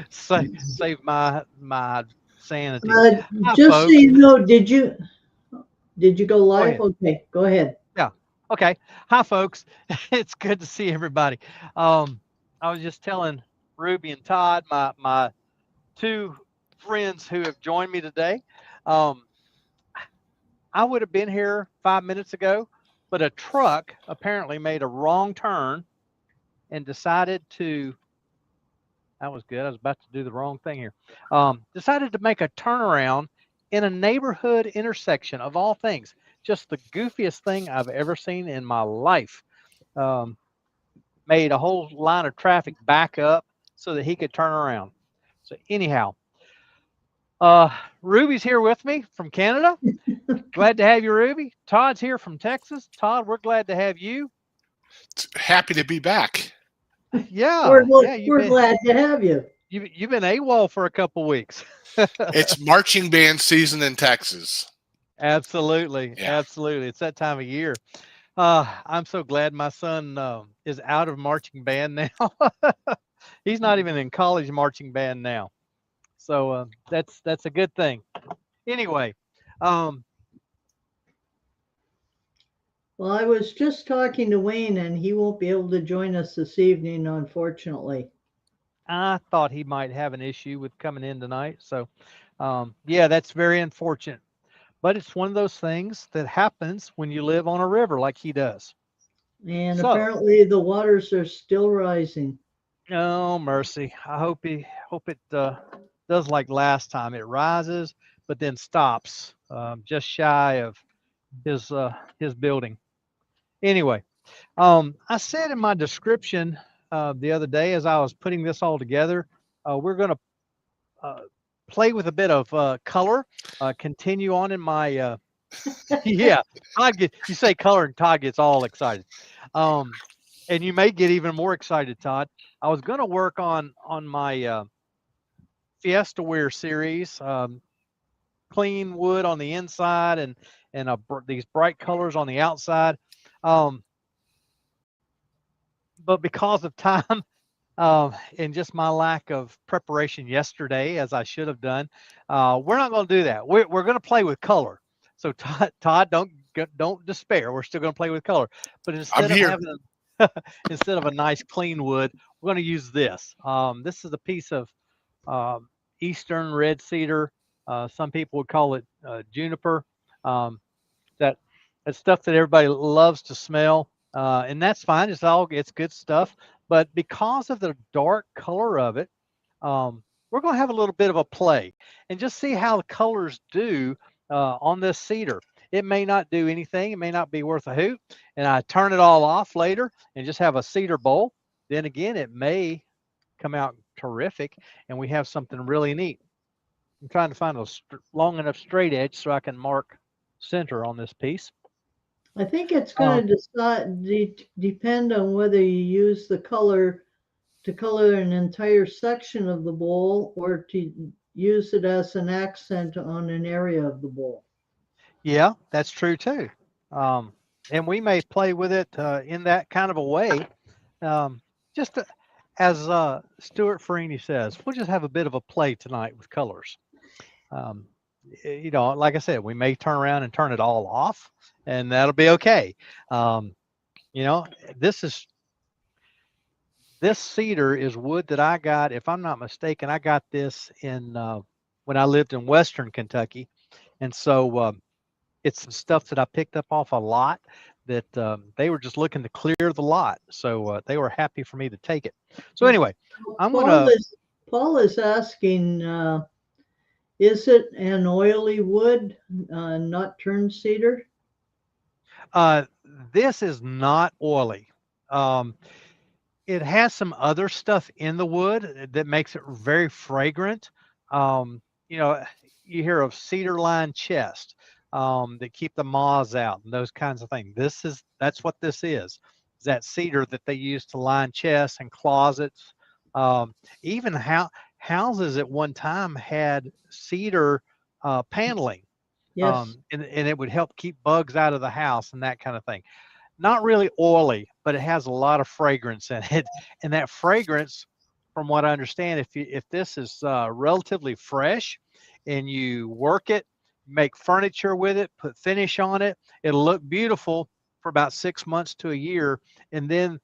Save my sanity. Uh, Hi, just so folks. you know, did you go Go live? ahead. Okay, go ahead. Yeah. Okay. Hi, folks. It's good to see everybody. Um, I was just telling Ruby and Todd, my two friends who have joined me today. Um, I would have been here 5 minutes ago, but a truck apparently made a wrong turn and decided to. That was good. I was about to do the wrong thing here. Decided to make a turnaround in a neighborhood intersection of all things. Just the goofiest thing I've ever seen in my life. Um, Made a whole line of traffic back up so that he could turn around. So anyhow, uh, Ruby's here with me from Canada. Glad to have you, Ruby. Todd's here from Texas. Todd, we're glad to have you. Happy to be back. Yeah, yeah, We're glad to have you. you've been AWOL for a couple weeks. It's marching band season in Texas. Absolutely, Yeah. absolutely. It's that time of year. I'm so glad my son is out of marching band now. He's not even in college marching band now, so that's a good thing. Anyway, um, Well, I was just talking to Wayne, and he won't be able to join us this evening, unfortunately. I thought he might have an issue with coming in tonight, so yeah, that's very unfortunate. But it's one of those things that happens when you live on a river like he does. And So, apparently the waters are still rising. oh mercy, I hope it does like last time. It rises, but then stops just shy of his building. Anyway, I said in my description the other day as I was putting this all together, we're going to uh, play with a bit of color. Continue on in my yeah. You say color, and Todd gets all excited. Um, and you may get even more excited, Todd. I was going to work on my Fiesta Ware series, clean wood on the inside and these bright colors on the outside. Um, but because of time and just my lack of preparation yesterday, as I should have done, we're not going to do that. We're going to play with color. So Todd, don't despair. We're still going to play with color, but I'm instead of here. having instead of a nice clean wood, we're going to use this. This is a piece of um, eastern red cedar. Some people would call it juniper. Um, that that's stuff that everybody loves to smell, and that's fine. It's good stuff. But because of the dark color of it, we're going to have a little bit of a play and just see how the colors do on this cedar. It may not do anything. It may not be worth a hoot. And I turn it all off later and just have a cedar bowl. Then again, it may come out terrific, and we have something really neat. I'm trying to find a long enough straight edge so I can mark center on this piece. I think it's Um, going to depend on whether you use the color to color an entire section of the bowl or to use it as an accent on an area of the bowl. yeah, that's true too. Um, and we may play with it in that kind of a way. Um, just to, as Stuart Farini says, we'll just have a bit of a play tonight with colors. Um, like I said, we may turn around and turn it all off, and that'll be okay. Um, you know, this is this cedar is wood that I got. If I'm not mistaken, I got this in when I lived in Western Kentucky, and so it's some stuff that I picked up off a lot that they were just looking to clear the lot, so they were happy for me to take it. So Yeah. anyway, I'm Paul gonna. is Paul is asking, is it an oily wood, not turned cedar? Uh, this is not oily. Um, it has some other stuff in the wood that makes it very fragrant. Um, you know, you hear of cedar lined chest that keep the moths out and those kinds of things. That's what this is that cedar that they use to line chests and closets. Um, even houses at one time had cedar paneling, Yes. and it would help keep bugs out of the house and that kind of thing. Not really oily, but it has a lot of fragrance in it, and that fragrance from what I understand, if this is relatively fresh and you work it, make furniture with it, put finish on it, it'll look beautiful for about 6 months to a year, and then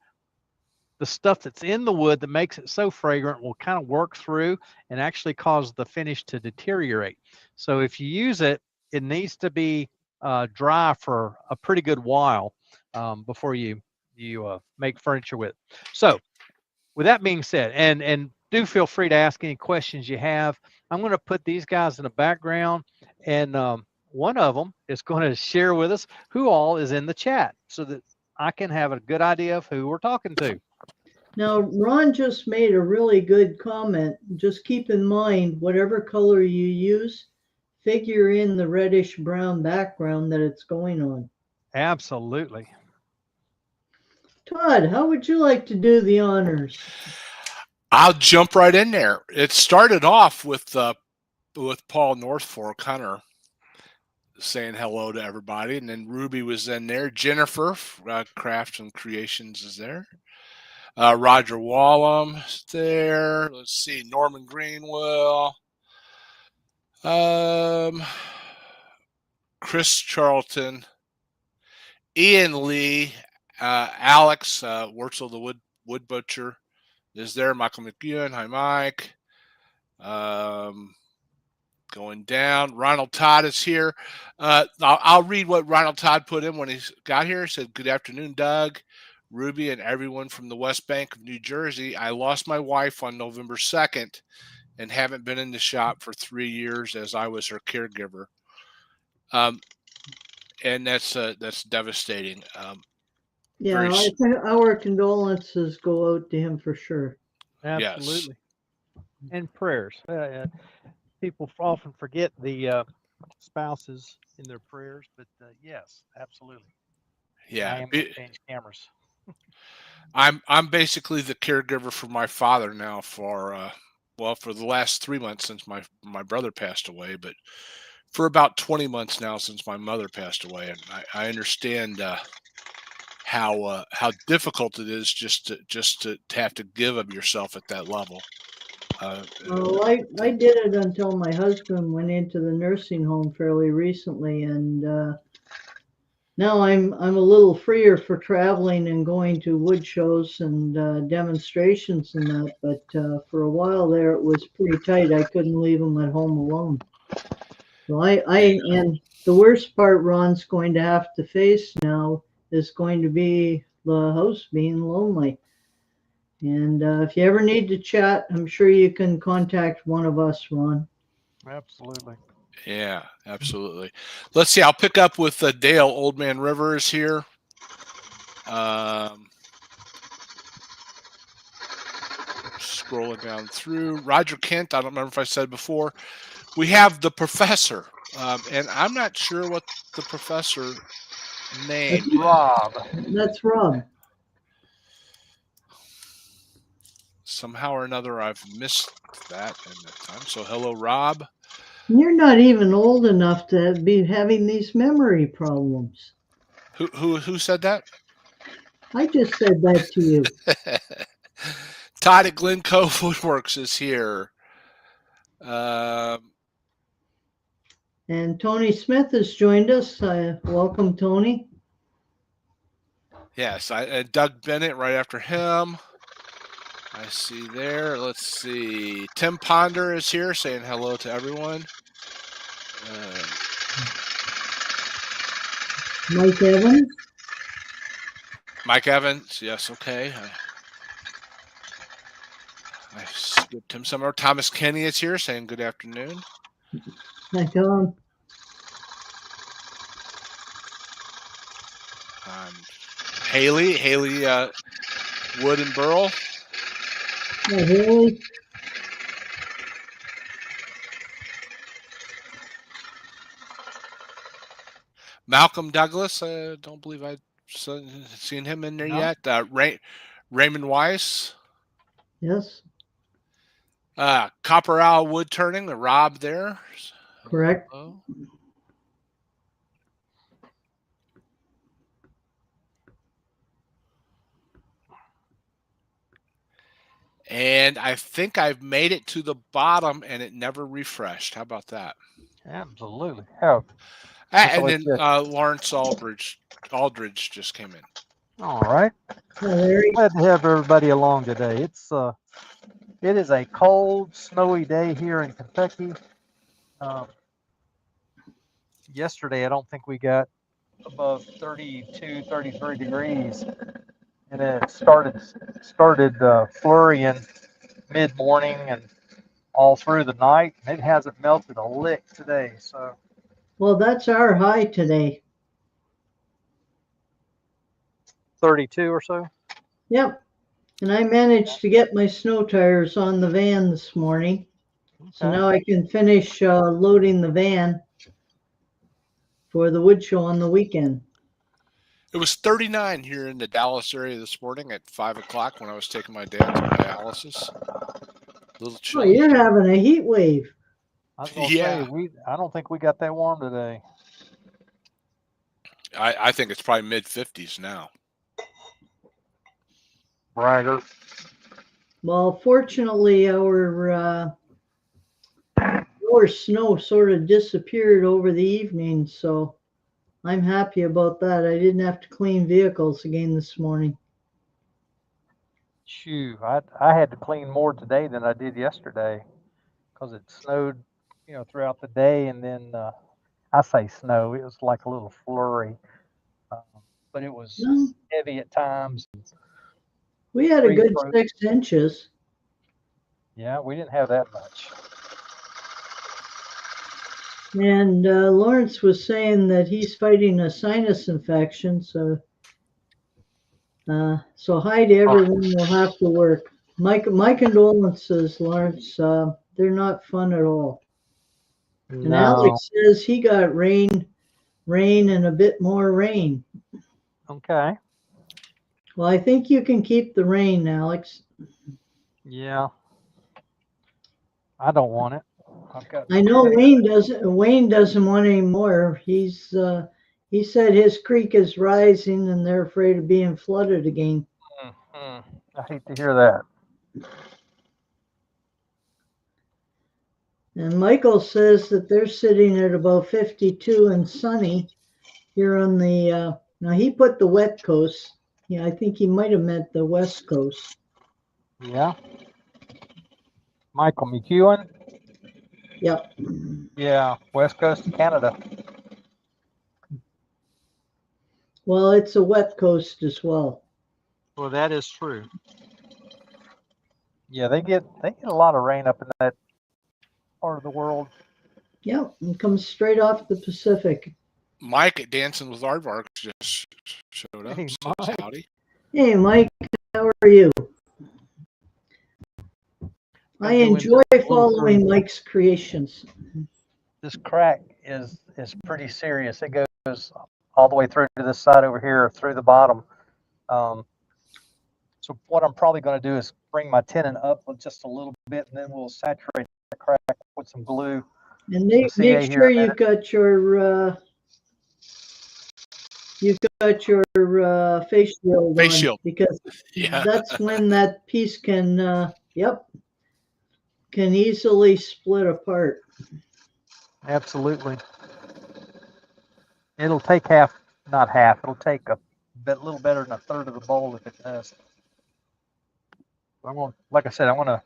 the stuff that's in the wood that makes it so fragrant will kind of work through and actually cause the finish to deteriorate. So if you use it, it needs to be dry for a pretty good while before you make furniture with it. So with that being said, and do feel free to ask any questions you have. I'm going to put these guys in the background, and one of them is going to share with us who all is in the chat so that I can have a good idea of who we're talking to. Now, Ron just made a really good comment. Just keep in mind, whatever color you use, figure in the reddish brown background that it's going on. Absolutely. Todd, how would you like to do the honors? I'll jump right in there. It started off with Paul Northfork Hunter saying hello to everybody, and then Ruby was in there. Jennifer Crafts and Creations is there. Roger Wallum is there. Let's see, Norman Greenwell. Chris Charlton. Ian Lee. Alex Wurzel the Wood Butcher is there. Michael McEwen. Hi, Mike. Going down. Ronald Todd is here. I'll read what Ronald Todd put in when he got here. He said, "Good afternoon, Doug, Ruby, and everyone from the West Bank of New Jersey. I lost my wife on November 2nd and haven't been in the shop for 3 years as I was her caregiver. And that's devastating." Yeah, I think our condolences go out to him for sure. Absolutely. Yes. And prayers. People often forget the spouses in their prayers, but yes, absolutely. Yeah, I am going to change cameras. I'm basically the caregiver for my father now for the last 3 months since my brother passed away, but for about 20 months now since my mother passed away, and I understand how difficult it is just to have to give of yourself at that level. Well, I did it until my husband went into the nursing home fairly recently, and now I'm a little freer for traveling and going to wood shows and demonstrations and that. But for a while there, it was pretty tight. I couldn't leave him at home alone. So and the worst part Ron's going to have to face now is going to be the house being lonely. And if you ever need to chat, I'm sure you can contact one of us, Ron. Absolutely. Yeah, absolutely. Let's see. I'll pick up with Dale. Old Man River is here. Scrolling down through. Roger Kent. I don't remember if I said before. We have the professor, and I'm not sure what the professor name. Rob. That's Rob. Somehow or another, I've missed that in that time. So hello, Rob. You're not even old enough to be having these memory problems. Who said that? I just said that to you. Todd at Glencoe Woodworks is here. And Tony Smith has joined us. Welcome, Tony. Yes, Doug Bennett right after him. I see there. Let's see. Tim Ponder is here saying hello to everyone. Mike Evans. Mike Evans. Yes, okay. I skipped him somewhere. Thomas Kenny is here saying good afternoon. Hi, Tom. Haley Wood and Burl. Hi, Haley. Malcolm Douglas. I don't believe I've seen him in there yet. Raymond Weiss. Yes. Copper Owl Wood Turning. The Rob there. Correct. Hello. And I think I've made it to the bottom and it never refreshed. How about that? Absolutely. Oh, And so it's then just, Lawrence Aldridge just came in. all right. Hi, Larry. Glad to have everybody along today. It is a cold, snowy day here in Kentucky. Um, Yesterday, I don't think we got above 32, 33 degrees, and it started flurrying mid morning and all through the night. It hasn't melted a lick today, so Well, that's our high today. 32 or so. Yep. And I managed to get my snow tires on the van this morning. So Okay. now I can finish loading the van for the wood show on the weekend. It was 39 here in the Dallas area this morning at 5 o'clock when I was taking my dad to dialysis. A little Oh, chilly. you're having a heat wave. I was gonna Yeah. say I don't think we got that warm today. I think it's probably mid 50s now. Bragger. Well, fortunately, our snow sort of disappeared over the evening, so I'm happy about that. I didn't have to clean vehicles again this morning. Shoo, I had to clean more today than I did yesterday because it snowed, throughout the day, and then I say snow, it was like a little flurry, uh, but it was No, heavy at times. we had a Freeze good froze. 6 inches. Yeah, we didn't have that much. And Lawrence was saying that he's fighting a sinus infection, so hi to everyone will have to work. My condolences, Lawrence. They're not fun at all. And No. Alex says he got rain, and a bit more rain. Okay. Well, I think you can keep the rain, Alex. Yeah. I don't want it. I've got I know headaches. Wayne doesn't want any more. He said his creek is rising and they're afraid of being flooded again. Mhm. I hate to hear that. And Michael says that they're sitting at about 52 and sunny here on the. Now he put the wet coast. Yeah, I think he might have meant the west coast. Yeah. Michael McEwen. Yep. Yeah, West Coast of Canada. Well, it's a wet coast as well. Well, that is true. Yeah, they get a lot of rain up in that part of the world. Yep, it comes straight off the Pacific. Mike at Dancing with Aardvarks just showed up. Hey, Says Mike. howdy. Hey, Mike, how are you? I enjoy following Mike's creations. This crack is pretty serious. It goes all the way through to this side over here, through the bottom. So what I'm probably going to do is bring my tenon up just a little bit, and then we'll saturate the crack with some glue. And make sure you've got your face shield Face on, shield. because Yeah. that's when that piece can easily split apart. Absolutely. It'll take not half. It'll take a little better than a third of the bowl if it does. Like I said, I want to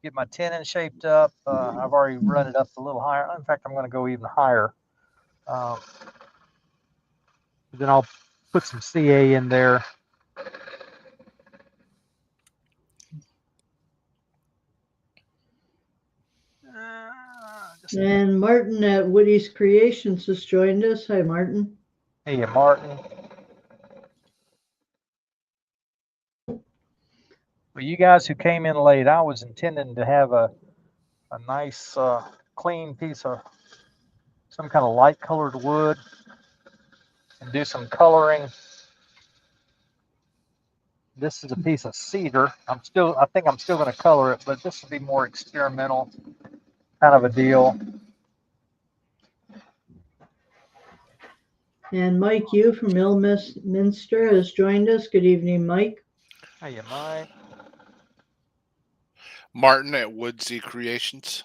get my tenon shaped up. I've already run it up a little higher. In fact, I'm going to go even higher. Then I'll put some CA in there. And Martin at Woody's Creations has joined us. Hi, Martin. Hey, Martin. Well, you guys who came in late, I was intending to have a nice clean piece of some kind of light colored wood and do some coloring. This is a piece of cedar. I think I'm still going to color it, but this will be more experimental kind of a deal. And Mike Yu from Minster has joined us. Good evening, Mike. Hey, Mike. Martin at Woodsy Creations.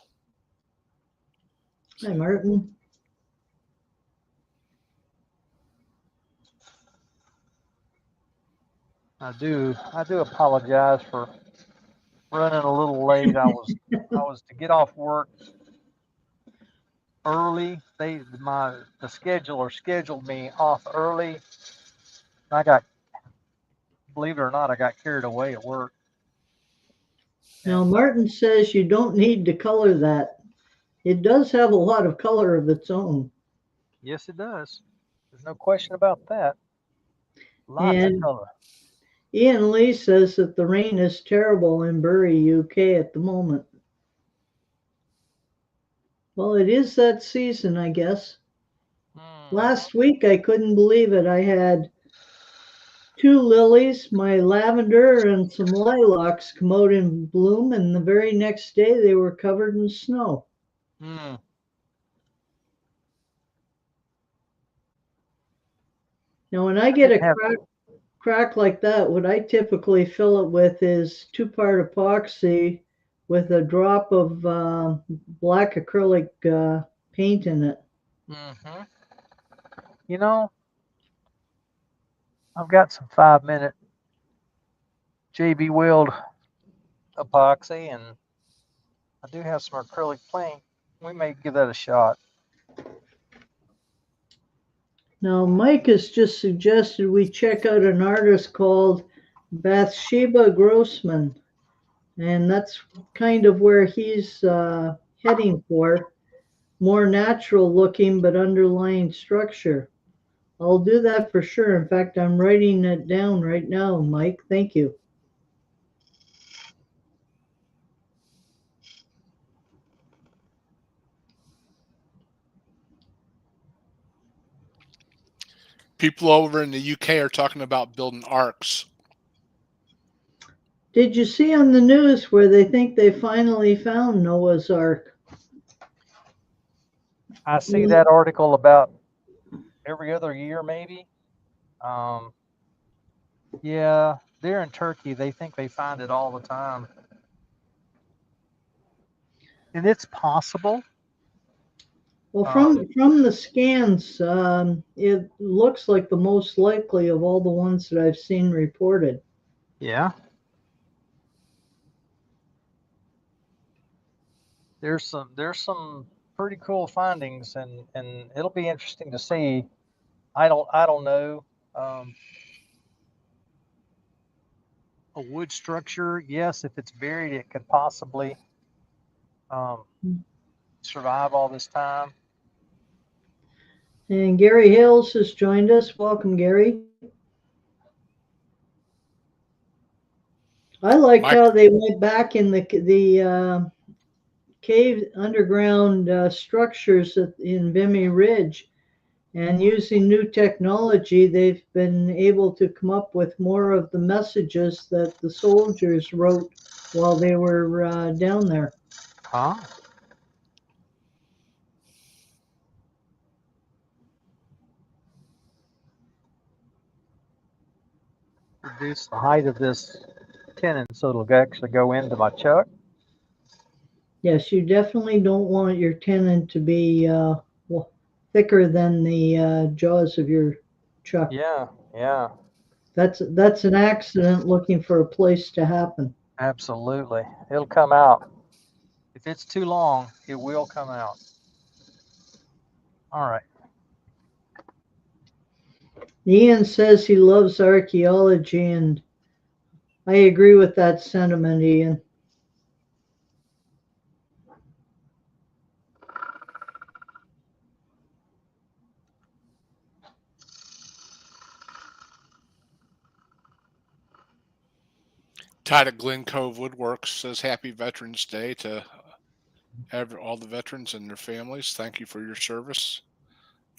Hi, Martin. I do apologize for running a little late. I was to get off work early. The scheduler scheduled me off early. Believe it or not, I got carried away at work. Now, Martin says you don't need to color that. It does have a lot of color of its own. Yes, it does. There's no question about that. Lots of And color. Ian Lee says that the rain is terrible in Bury, UK at the moment. Well, it is that season, I guess. Last week, I couldn't believe it. I had 2 lilies, my lavender, and some lilacs come out in bloom, and the very next day they were covered in snow. Mm. Now, when I get a have- crack like that, what I typically fill it with is 2-part epoxy with a drop of black acrylic paint in it. Mm-hmm. You know, I've got some 5-minute JB Weld epoxy, and I do have some acrylic paint. We may give that a shot. Now, Mike has just suggested we check out an artist called Bathsheba Grossman, and that's kind of where he's heading for. More natural looking, but underlying structure. I'll do that for sure. In fact, I'm writing it down right now, Mike. Thank you. People over in the UK are talking about building arcs. Did you see on the news where they think they finally found Noah's Ark? I see that article about every other year, maybe. Yeah, they're in Turkey. They think they find it all the time. And it's possible. Well, from the scans, it looks like the most likely of all the ones that I've seen reported. Yeah. There's some pretty cool findings, and it'll be interesting to see. I don't know. A wood structure, yes, if it's buried, it could possibly survive all this time. And Gary Hales has joined us. Welcome, Gary. I liked how they went back in the cave underground structures in Vimy Ridge, and using new technology, they've been able to come up with more of the messages that the soldiers wrote while they were down there. Huh? Reduce the height of this tenon so it'll actually go into my chuck. Yes, you definitely don't want your tenon to be thicker than the jaws of your chuck. Yeah, yeah. That's an accident looking for a place to happen. Absolutely. It'll come out. If it's too long, it will come out. All right. Ian says he loves archaeology, and I agree with that sentiment, Ian. Todd at Glen Cove Woodworks says Happy Veterans Day to all the veterans and their families. Thank you for your service.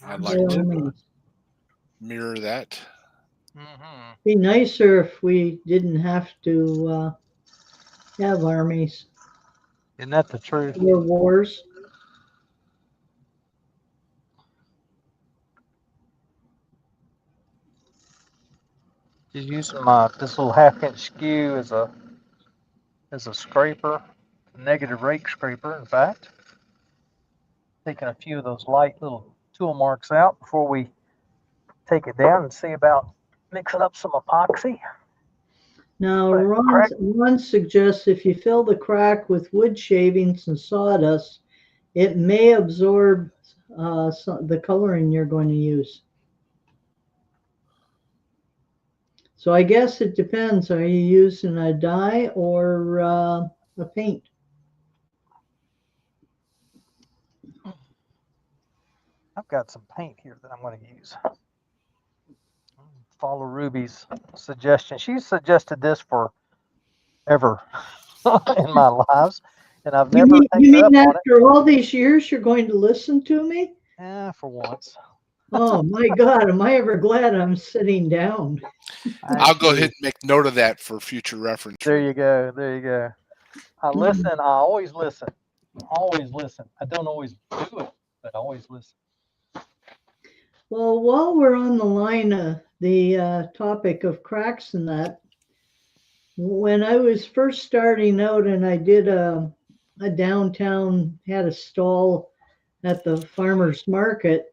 I'd like to mirror that. Mm-hmm. Be nicer if we didn't have to have armies. Isn't that the truth? Or wars. Just using this little 1/2 inch skew as a scraper. negative rake scraper, in fact. Taking a few of those light little tool marks out before we take it down and see about mixing up some epoxy. Now, But crack, Ron suggests if you fill the crack with wood shavings and sawdust, it may absorb the coloring you're going to use. So I guess it depends. Are you using a dye or a paint? I've got some paint here that I'm going to use. Follow Ruby's suggestion. She's suggested this forever in my lives, and I've never You taken mean up on it. after all these years you're going to listen to me? For once. Oh my God, am I ever glad I'm sitting down? I'll go ahead and make note of that for future reference. There you go. There you go. I listen. I always listen. Always listen. I don't always do it, but I always listen. Well, while we're on the line, the topic of cracks and that, when I was first starting out and I did a downtown, had a stall at the farmer's market,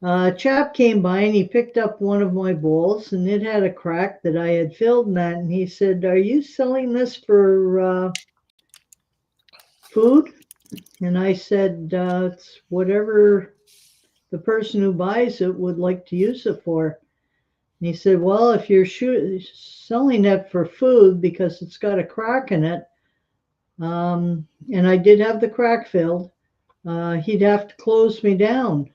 a chap came by and he picked up one of my bowls and it had a crack that I had filled in that. And he said, "Are you selling this for food?" And I said, "It's whatever the person who buys it would like to use it for." And he said, "Well, if you're selling it for food because it's got a crack in it," and I did have the crack filled, he'd have to close me down.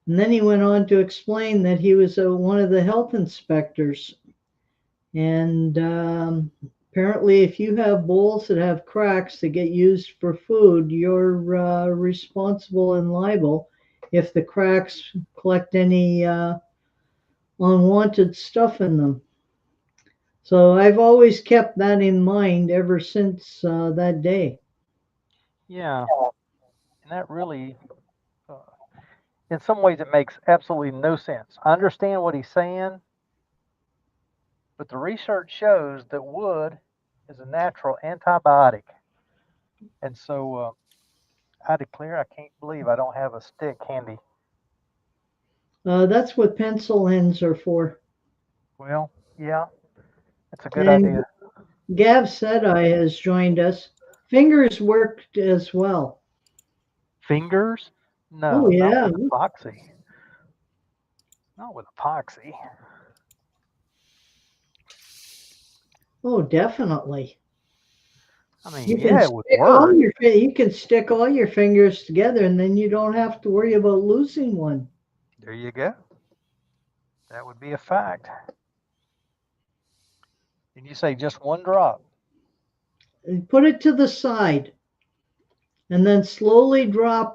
And then he went on to explain that he was one of the health inspectors. And apparently, if you have bowls that have cracks that get used for food, you're responsible and liable if the cracks collect any unwanted stuff in them. So I've always kept that in mind ever since that day. Yeah, and that really, in some ways, it makes absolutely no sense. I understand what he's saying, but the research shows that wood is a natural antibiotic. And so I declare I can't believe I don't have a stick handy. That's what pencil ends are for. Well, yeah, that's a good And idea. Gav Sedai has joined us. Fingers worked as well. Fingers? Oh, No, yeah. not with epoxy. Not with epoxy. Oh, definitely. I mean, yeah, it would work. You can stick all your fingers together and then you don't have to worry about losing one. There you go. That would be a fact. And you say just one drop. And put it to the side and then slowly pull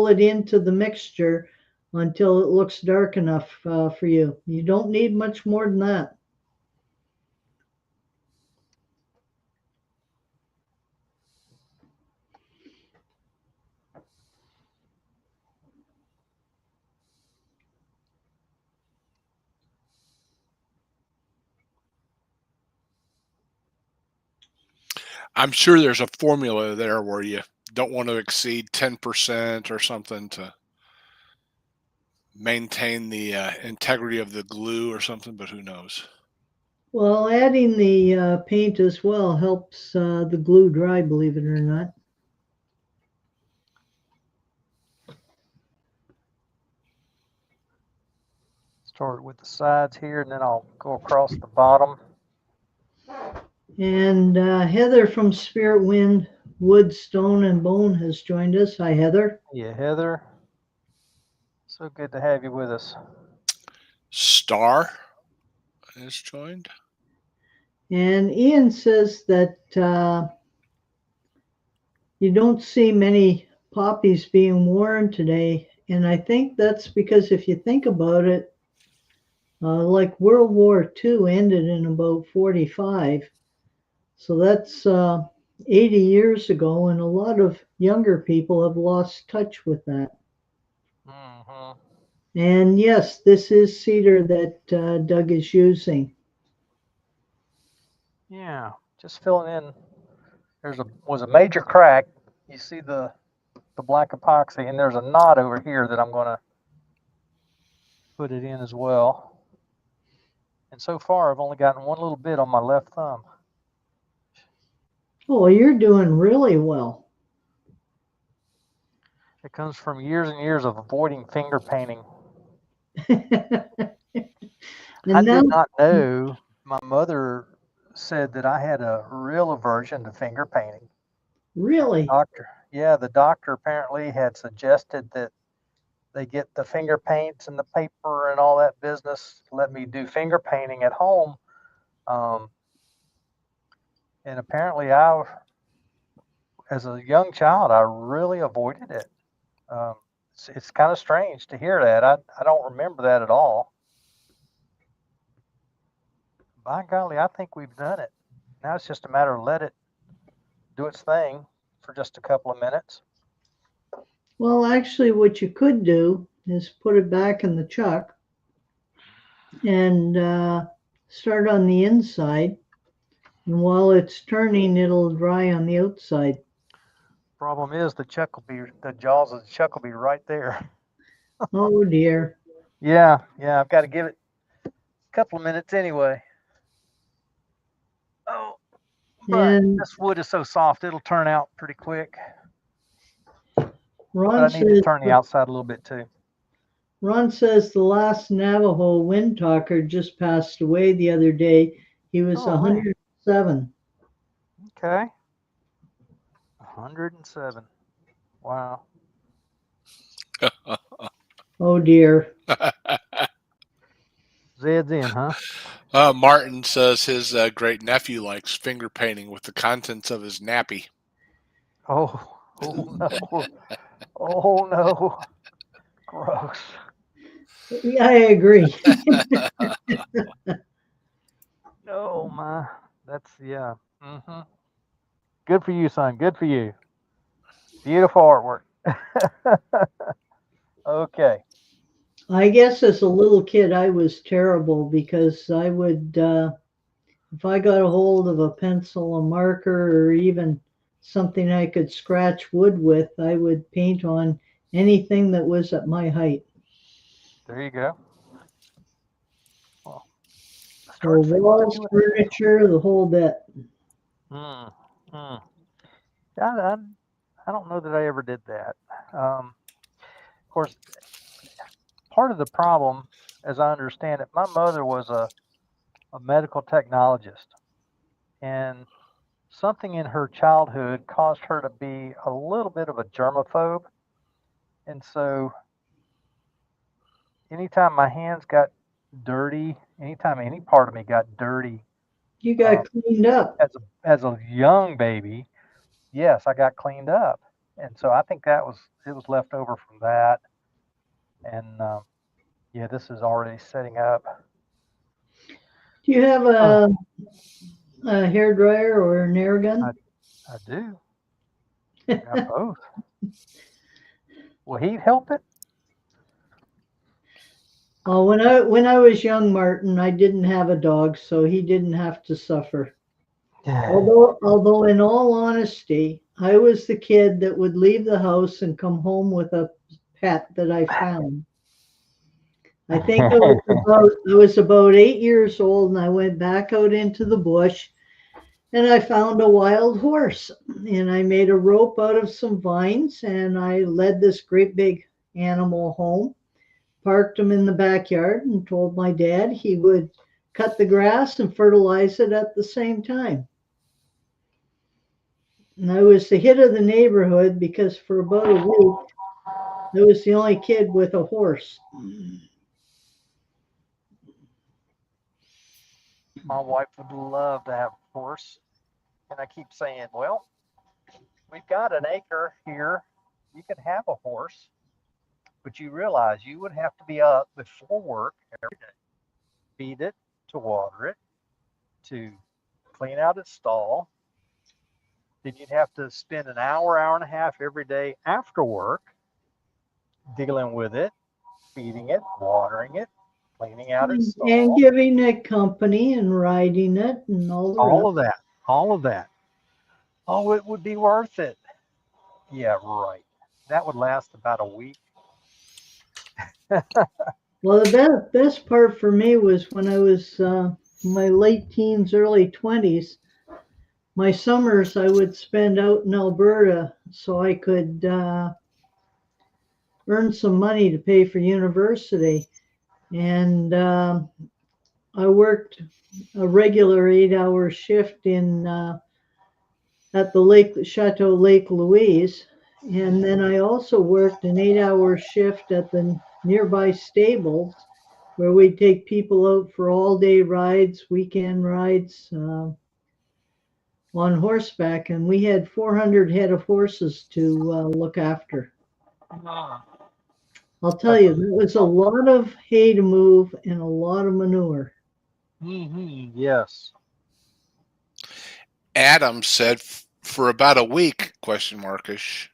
it into the mixture until it looks dark enough for you. You don't need much more than that. I'm sure there's a formula there where you don't want to exceed 10% or something to maintain the integrity of the glue or something, but who knows? Well, adding the paint as well helps the glue dry, believe it or not. Start with the sides here, and then I'll go across the bottom. And Heather from Spirit Wind, Wood, Stone, and Bone has joined us. Hi, Heather. Yeah, Heather. So good to have you with us. Star is joined. And Ian says that you don't see many poppies being worn today. And I think that's because if you think about it, like World War II ended in about 45. So that's 80 years ago, and a lot of younger people have lost touch with that. Mm-hmm. And yes, this is cedar that Doug is using. Yeah. just filling in. Was a major crack. You see the black epoxy, and there's a knot over here that I'm going to put it in as well. And so far, I've only gotten one little bit on my left thumb. Oh, you're doing really well. It comes from years and years of avoiding finger painting. And I now, did not know. My mother said that I had a real aversion to finger painting. really? The doctor apparently had suggested that they get the finger paints and the paper and all that business, let me do finger painting at home. And apparently as a young child, I really avoided it. It's kind of strange to hear that. I don't remember that at all. By golly, I think we've done it. Now it's just a matter of let it do its thing for just a couple of minutes. Well, actually, what you could do is put it back in the chuck and start on the inside. And while it's turning, it'll dry on the outside. Problem is the jaws of the chuck will be right there. Oh dear. Yeah, I've got to give it a couple of minutes anyway. Oh, but And this wood is so soft, it'll turn out pretty quick. Ron But I need to says, turn the outside a little bit too. Ron says the last Navajo wind talker just passed away the other day. He was Oh, really? 107. Okay. 107. Wow. Oh dear. Zed's in, huh? Martin says his great nephew likes finger painting with the contents of his nappy. Oh no. Oh no. Gross. Yeah, I agree. Oh my. That's yeah. Mm-hmm. Good for you, son. Good for you. Beautiful artwork. Okay. I guess as a little kid, I was terrible because I would, if I got a hold of a pencil, a marker, or even something I could scratch wood with, I would paint on anything that was at my height. There you go. Well, So walls, furniture, the whole bit. I don't know that I ever did that. Of course, part of the problem, as I understand it, my mother was a medical technologist, and something in her childhood caused her to be a little bit of a germaphobe. And so anytime my hands got dirty, anytime any part of me got dirty, You got cleaned up. as a young baby, yes, I got cleaned up. And so I think it was left over from that. And yeah, this is already setting up. Do you have a hair dryer or an air gun? I do. Got both. Will heat help it? Oh, when I was young, Martin, I didn't have a dog, so he didn't have to suffer. Although in all honesty, I was the kid that would leave the house and come home with a pet that I found. I think I was about 8 years old, and I went back out into the bush, and I found a wild horse, and I made a rope out of some vines, and I led this great big animal home, parked him in the backyard, and told my dad he would cut the grass and fertilize it at the same time. And I was the hit of the neighborhood because for about a week, I was the only kid with a horse. My wife would love to have a horse. And I keep saying, well, we've got an acre here. You can have a horse. But you realize you would have to be up before work every day, feed it, to water it, to clean out its stall. Then you'd have to spend an hour, hour and a half every day after work dealing with it, feeding it, watering it, cleaning out its stall. And giving it company and riding it and all the rest. All of that. All of that. Oh, it would be worth it. Yeah, right. That would last about a week. Well, the best part for me was when I was my late teens, early 20s. My summers I would spend out in Alberta so I could earn some money to pay for university. And I worked a regular 8-hour shift in at the Lake Chateau Lake Louise, and then I also worked an 8-hour shift at the nearby stables, where we'd take people out for all-day rides, weekend rides on horseback, and we had 400 head of horses to look after. Ah, I'll tell you, it was a lot of hay to move and a lot of manure. yes. Adam said for about a week, question markish.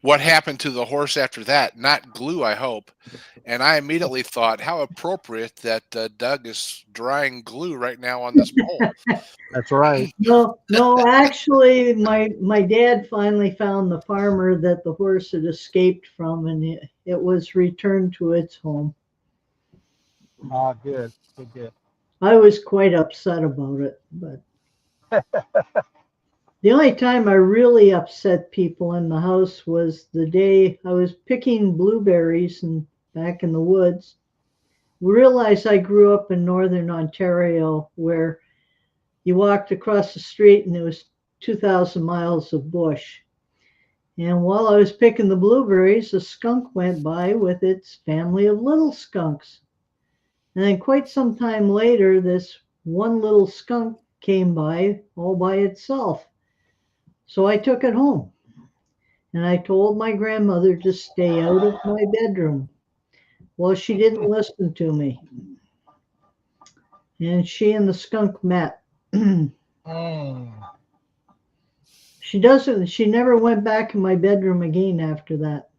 What happened to the horse after that? Not glue, I hope. And I immediately thought, how appropriate that Doug is drying glue right now on this pole. That's right. No, actually, my dad finally found the farmer that the horse had escaped from, and it was returned to its home. Ah, good. Good, good. I was quite upset about it, but the only time I really upset people in the house was the day I was picking blueberries and back in the woods. Realized I grew up in northern Ontario, where you walked across the street and there was 2,000 miles of bush. And while I was picking the blueberries, a skunk went by with its family of little skunks. And then quite some time later, this one little skunk came by all by itself. So I took it home and I told my grandmother to stay out of my bedroom. Well, she didn't listen to me. And she and the skunk met. Mm, She never went back in my bedroom again after that.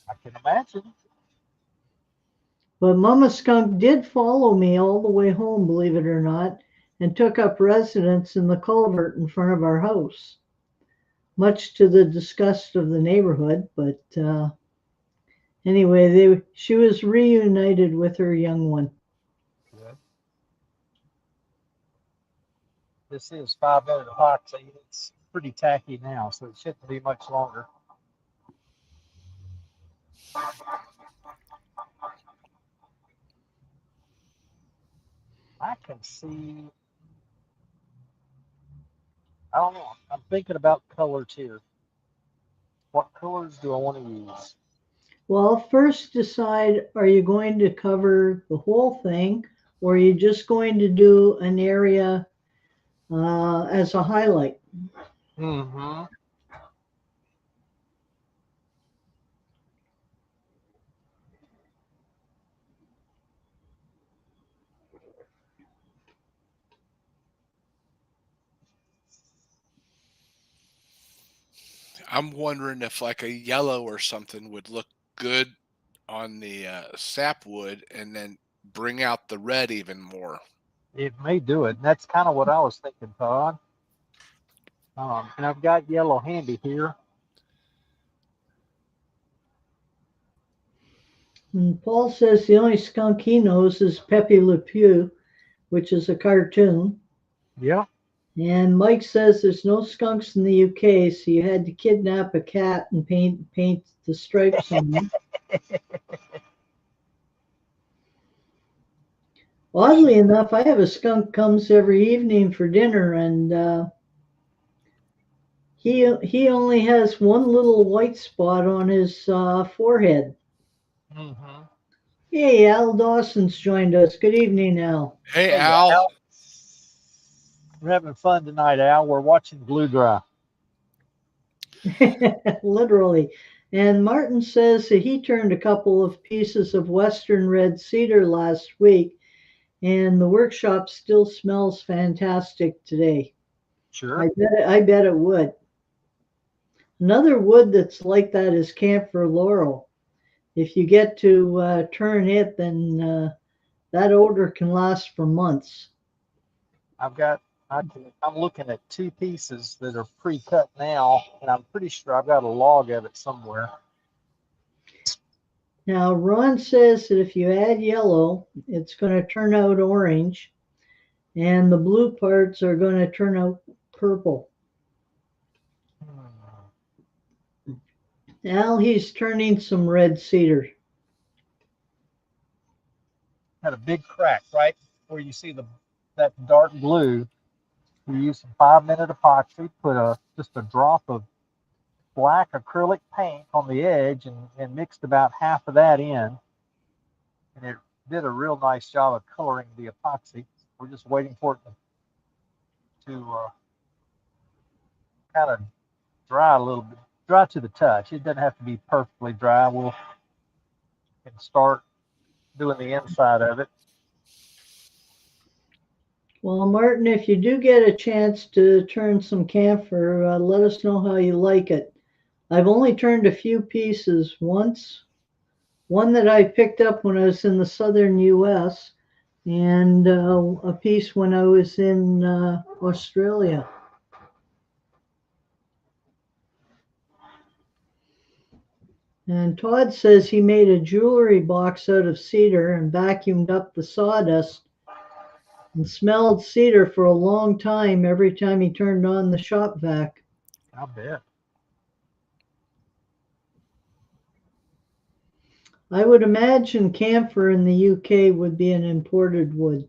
I can imagine. But Mama Skunk did follow me all the way home, believe it or not, and took up residence in the culvert in front of our house, much to the disgust of the neighborhood. But anyway, she was reunited with her young one. Good. This is 5 minute epoxy. It's pretty tacky now, so it shouldn't be much longer. I can see. I don't know. I'm thinking about colors here. What colors do I want to use? Well, first decide, are you going to cover the whole thing, or are you just going to do an area as a highlight? Mm-hmm. I'm wondering if like a yellow or something would look good on the sapwood and then bring out the red even more. It may do it. And that's kind of what I was thinking, Todd. And I've got yellow handy here. And Paul says the only skunk he knows is Pepe Le Pew, which is a cartoon. Yeah. And Mike says there's no skunks in the UK, so you had to kidnap a cat and paint the stripes on them. Oddly enough, I have a skunk comes every evening for dinner, and he only has one little white spot on his forehead. Mm-hmm. Hey, Al Dawson's joined us. Good evening, Al. Hey, Hey, Al. Al. We're having fun tonight, Al. We're watching glue dry. Literally. And Martin says that he turned a couple of pieces of Western red cedar last week, and the workshop still smells fantastic today. Sure. I bet it would. Another wood that's like that is camphor laurel. If you get to turn it, then that odor can last for months. I've got I'm looking at two pieces that are pre-cut now, and I'm pretty sure I've got a log of it somewhere. Now, Ron says that if you add yellow, it's going to turn out orange, and the blue parts are going to turn out purple. Now he's turning some red cedar. Had a big crack right where you see that dark blue. We used some 5-minute epoxy, put just a drop of black acrylic paint on the edge, and mixed about half of that in, and it did a real nice job of coloring the epoxy. We're just waiting for it to kind of dry a little bit, dry to the touch. It doesn't have to be perfectly dry. We'll can start doing the inside of it. Well, Martin, if you do get a chance to turn some camphor, let us know how you like it. I've only turned a few pieces once. One that I picked up when I was in the southern U.S., and a piece when I was in Australia. And Todd says he made a jewelry box out of cedar and vacuumed up the sawdust and smelled cedar for a long time every time he turned on the shop vac. I bet. I would imagine camphor in the UK would be an imported wood.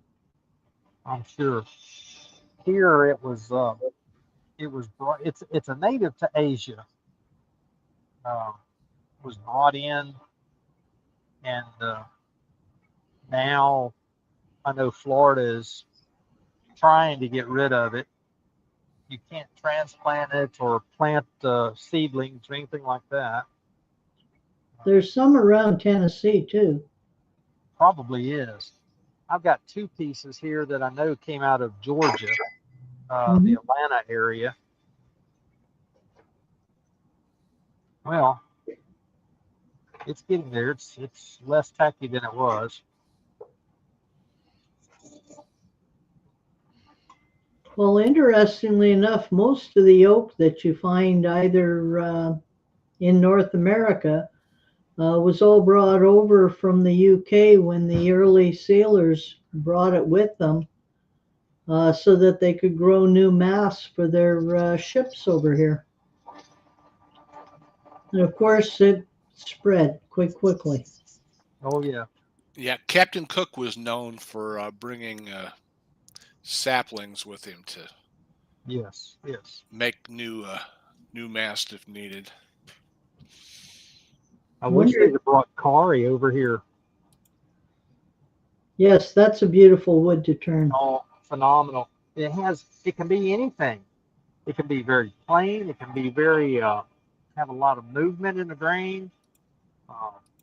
I'm sure. Here it was brought. It's a native to Asia. Was brought in, and now I know Florida is trying to get rid of it. You can't transplant it or plant seedlings or anything like that. There's some around Tennessee too. Probably is. I've got two pieces here that I know came out of Georgia, the Atlanta area. Well, it's getting there. It's less tacky than it was. Well, interestingly enough, most of the oak that you find either in North America was all brought over from the UK when the early sailors brought it with them so that they could grow new masts for their ships over here. And of course, it spread quite quickly. Oh, yeah. Yeah, Captain Cook was known for bringing saplings with him to Yes. make new mast if needed. I wish they'd have brought Kari over here. Yes, that's a beautiful wood to turn. Oh, phenomenal. It can be anything. It can be very plain. It can be very, have a lot of movement in the grain.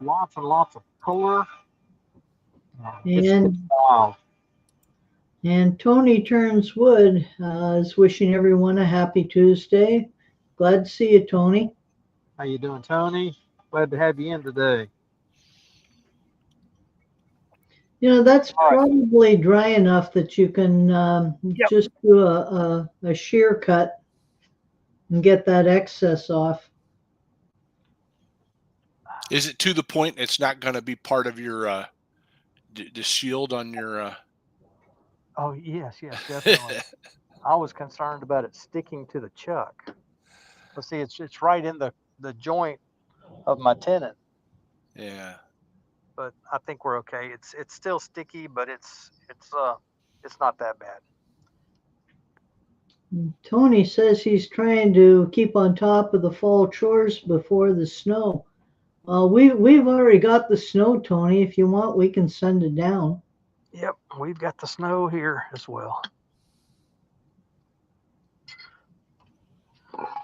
Lots and lots of color. It's wild. And Tony Turns Wood is wishing everyone a happy Tuesday. Glad to see you, Tony. How you doing, Tony? Glad to have you in today. You know, that's probably dry enough that you can just do a shear cut and get that excess off. Is it to the point it's not going to be part of your the shield on your? Oh yes, definitely. I was concerned about it sticking to the chuck. But see, it's right in the joint of my tenon. Yeah. But I think we're okay. It's still sticky, but it's not that bad. Tony says he's trying to keep on top of the fall chores before the snow. We've already got the snow, Tony. If you want, we can send it down. Yep, we've got the snow here as well.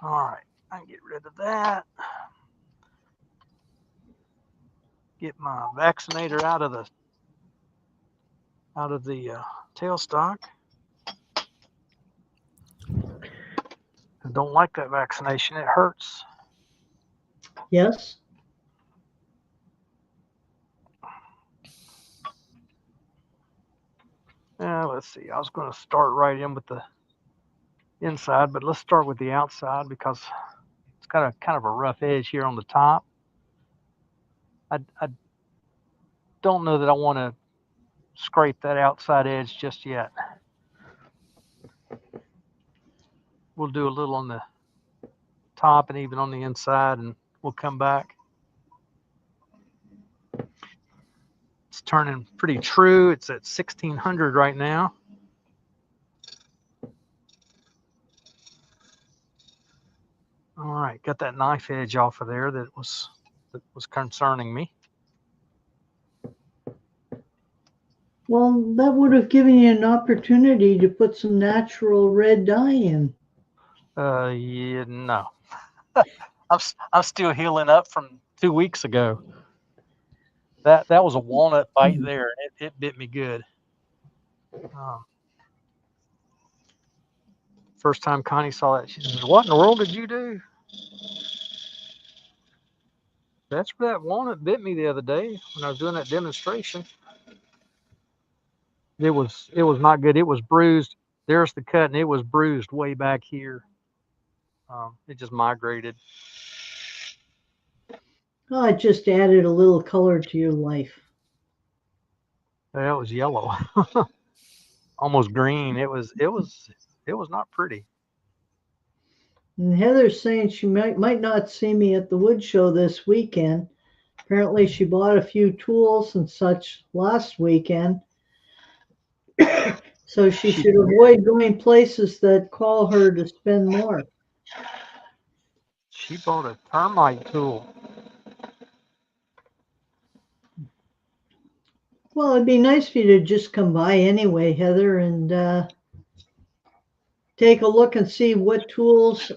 All right, I can get rid of that. Get my vaccinator out of the tailstock. I don't like that vaccination. It hurts. Yes. Let's see. I was going to start right in with the inside, but let's start with the outside because it's got a kind of a rough edge here on the top. I don't know that I want to scrape that outside edge just yet. We'll do a little on the top and even on the inside, and we'll come back. It's turning pretty true. It's at 1600 right now. All right, got that knife edge off of there that was concerning me. Well, that would have given you an opportunity to put some natural red dye in. Yeah, no. I'm still healing up from 2 weeks ago. That was a walnut bite there. It bit me good. First time Connie saw that, she says, "What in the world did you do?" That's where that walnut bit me the other day when I was doing that demonstration. It was not good. It was bruised. There's the cut, and it was bruised way back here. It just migrated. Oh, it just added a little color to your life. It was yellow, almost green. It was not pretty. And Heather's saying she might not see me at the wood show this weekend. Apparently, she bought a few tools and such last weekend. So she should avoid going places that call her to spend more. She bought a termite tool. Well, it'd be nice for you to just come by anyway, Heather, and take a look and see what tools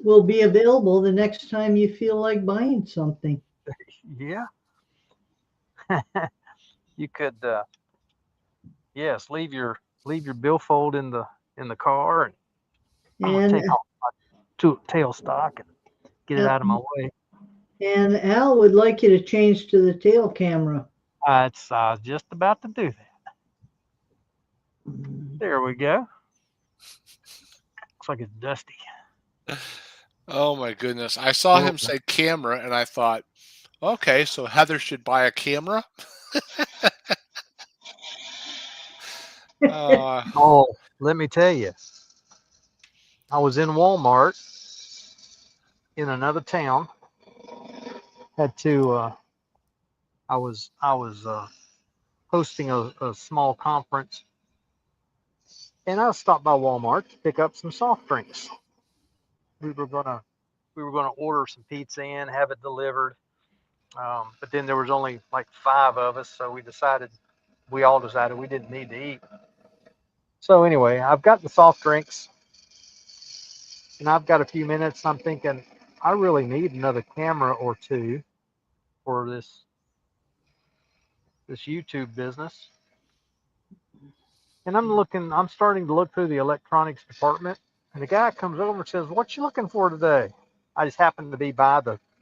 will be available the next time you feel like buying something. Yeah. You could, yes, leave your billfold in the car, and I'm gonna And take off my tail stock and get it out of my way. and Al would like you to change to the tail camera. I was just about to do that. There we go. Looks like it's dusty. Oh my goodness. I saw him say camera and I thought, okay, so Heather should buy a camera. Oh, let me tell you, I was in Walmart in another town. Had to. I was hosting a small conference, and I stopped by Walmart to pick up some soft drinks. We were gonna order some pizza in, have it delivered. But then there was only like 5 of us, so we all decided we didn't need to eat. So anyway, I've got the soft drinks, and I've got a few minutes. I'm thinking I really need another camera or two for this YouTube business. And I'm starting to look through the electronics department, and the guy comes over and says, "What you looking for today?" I just happened to be by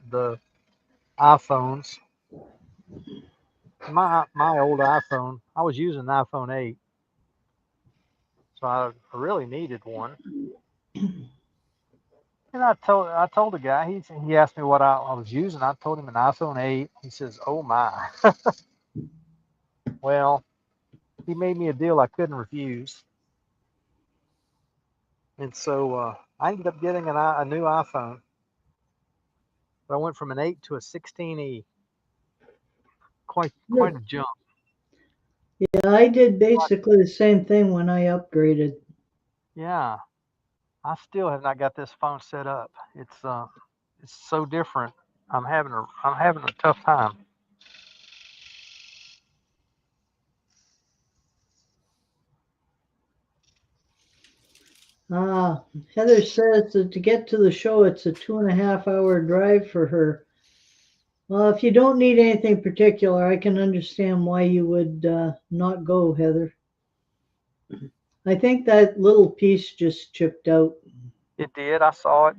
the iPhones. My old iPhone, I was using an iPhone 8, so I really needed one. And I told the guy, he asked me what I was using. I told him an iPhone 8. He says, "Oh my." Well, he made me a deal I couldn't refuse, and so I ended up getting a new iPhone. But I went from an 8 to a 16e. Quite a jump. Yeah, I did basically the same thing when I upgraded. Yeah, I still have not got this phone set up. It's so different. I'm having a tough time. Heather says that to get to the show, it's a 2.5 hour drive for her. Well, if you don't need anything particular, I can understand why you would not go, Heather. I think that little piece just chipped out. It did. I saw it.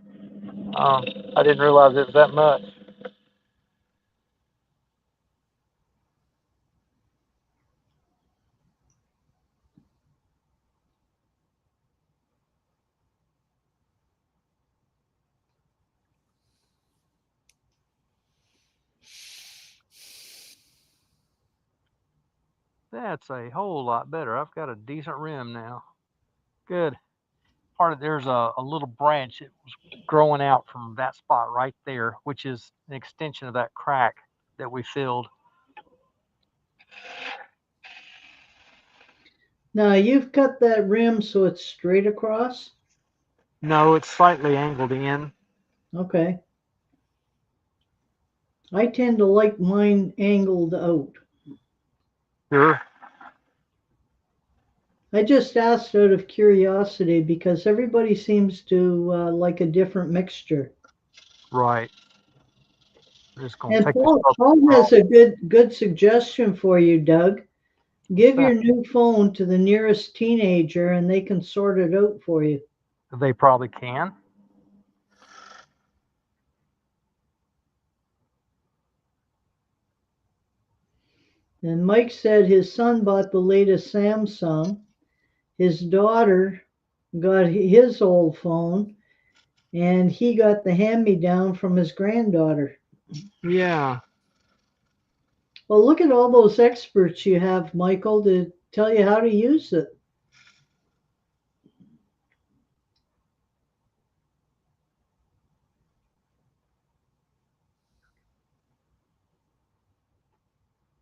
I didn't realize it was that much. That's a whole lot better. I've got a decent rim now. Good. Part of there's a little branch that was growing out from that spot right there, which is an extension of that crack that we filled. Now you've cut that rim so it's straight across? No, it's slightly angled in. Okay. I tend to like mine angled out. Sure. I just asked out of curiosity because everybody seems to like a different mixture. Right. I'm just gonna And take this Paul purple. has a good suggestion for you, Doug. Give your new phone to the nearest teenager and they can sort it out for you. They probably can. And Mike said his son bought the latest Samsung. His daughter got his old phone, and he got the hand-me-down from his granddaughter. Yeah. Well, look at all those experts you have, Michael, to tell you how to use it.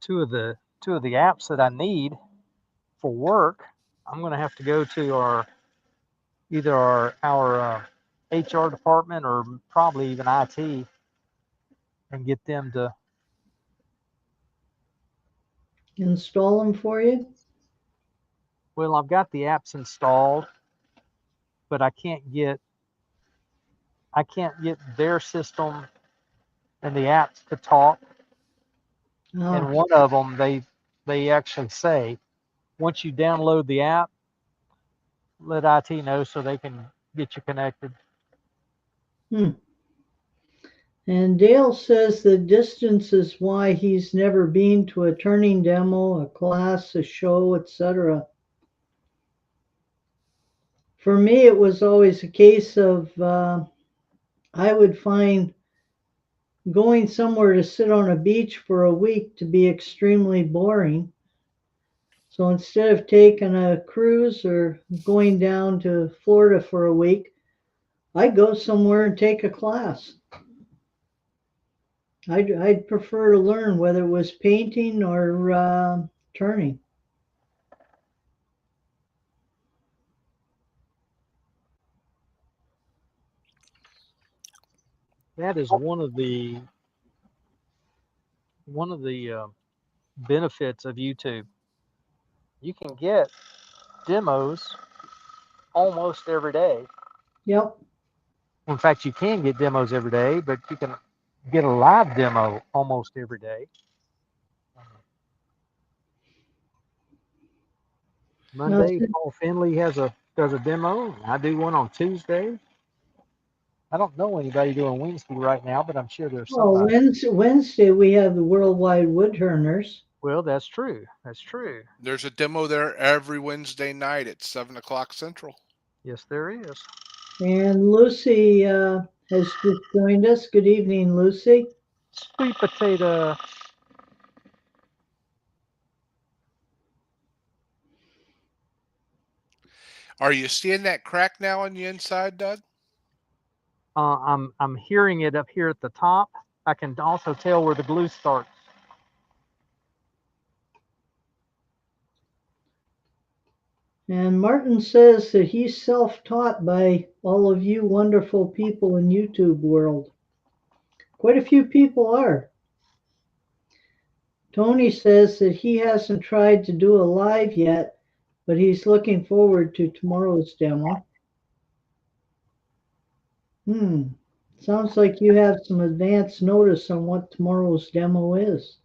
Two of the apps that I need for work, I'm gonna have to go to either our HR department or probably even IT and get them to. Install them for you. Well, I've got the apps installed, but I can't get their system and the apps to talk. And one of them, they actually say, once you download the app, let IT know so they can get you connected. And Dale says the distance is why he's never been to a turning demo, a class, a show, etc. For me, it was always a case of I would find going somewhere to sit on a beach for a week to be extremely boring. So instead of taking a cruise or going down to Florida for a week, I go somewhere and take a class. I'd prefer to learn whether it was painting or turning. That is one of the benefits of YouTube. You can get demos almost every day. Yep. In fact, you can get demos every day, but you can get a live demo almost every day. Monday, Paul Finley does a demo. I do one on Tuesday. I don't know anybody doing Wednesday right now, but I'm sure there's somebody. Wednesday we have the Worldwide Woodturners. Well, that's true. That's true. There's a demo there every Wednesday night at 7 o'clock Central. Yes, there is. And Lucy has just joined us. Good evening, Lucy. Sweet potato. Are you seeing that crack now on the inside, Doug? I'm hearing it up here at the top. I can also tell where the glue starts. And Martin says that he's self-taught by all of you wonderful people in YouTube world. Quite a few people are. Tony says that he hasn't tried to do a live yet, but he's looking forward to tomorrow's demo. Sounds like you have some advance notice on what tomorrow's demo is.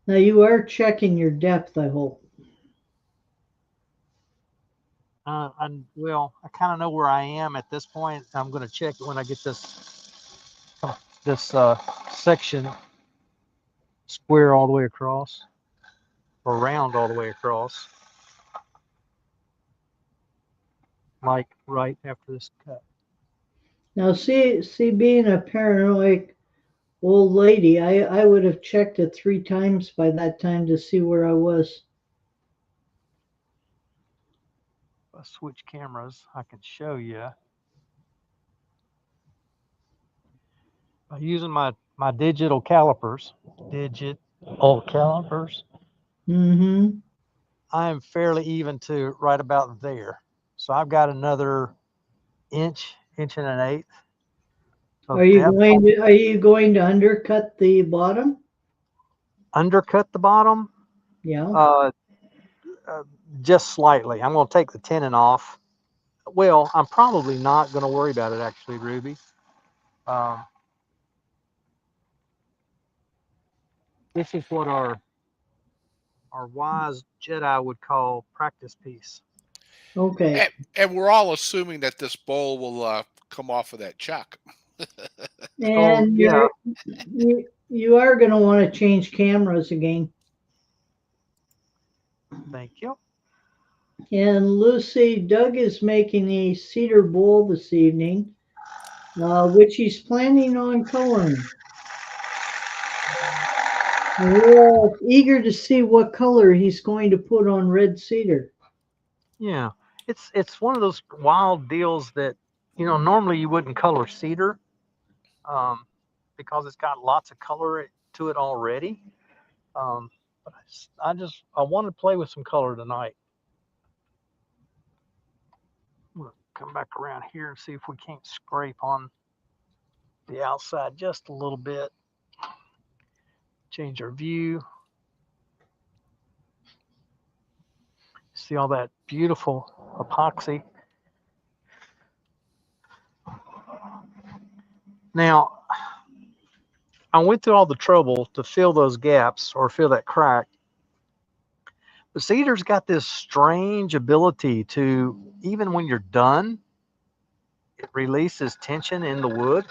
Now you are checking your depth, I hope. I kind of know where I am at this point. I'm going to check it when I get this section square all the way across, or round all the way across, like right after this cut. Now see, being a paranoid old lady. I would have checked it 3 times by that time to see where I was. If I switch cameras, I can show you. By using my digital calipers, Mm-hmm. I am fairly even to right about there. So I've got another inch, inch and an eighth Are of you depth. going to undercut the bottom? Undercut the bottom, Yeah. uh, uh, just slightly. I'm going to take the tenon off. Well, I'm probably not going to worry about it actually, Ruby. Um, this is what our wise Jedi would call practice piece. Okay. And we're all assuming that this bowl will come off of that chuck. Oh And yeah, you are going to want to change cameras again. thank you. And Lucy, Doug is making a cedar bowl this evening, which he's planning on coloring. And we're all eager to see what color he's going to put on red cedar. Yeah, it's one of those wild deals that normally you wouldn't color cedar, um, because it's got lots of color to it already. But I want to play with some color tonight. I'm gonna come back around here and see if we can't scrape on the outside just a little bit. Change our view. See all that beautiful epoxy. Now, I went through all the trouble to fill those gaps or fill that crack. But cedar's got this strange ability to, even when you're done, it releases tension in the wood,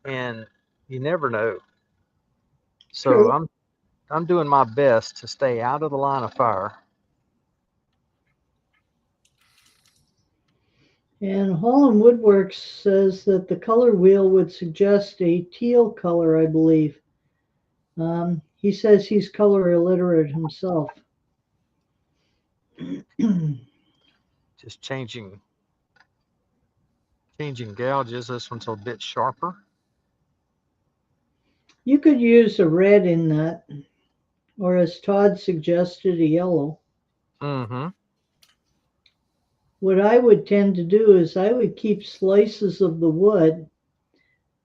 and you never know. So True. I'm doing my best to stay out of the line of fire. And Holland Woodworks says that the color wheel would suggest a teal color, I believe. He says he's color illiterate himself. Just changing gouges. This one's a bit sharper. You could use a red in that, or as Todd suggested, a yellow. Mm-hmm. What I would tend to do is I would keep slices of the wood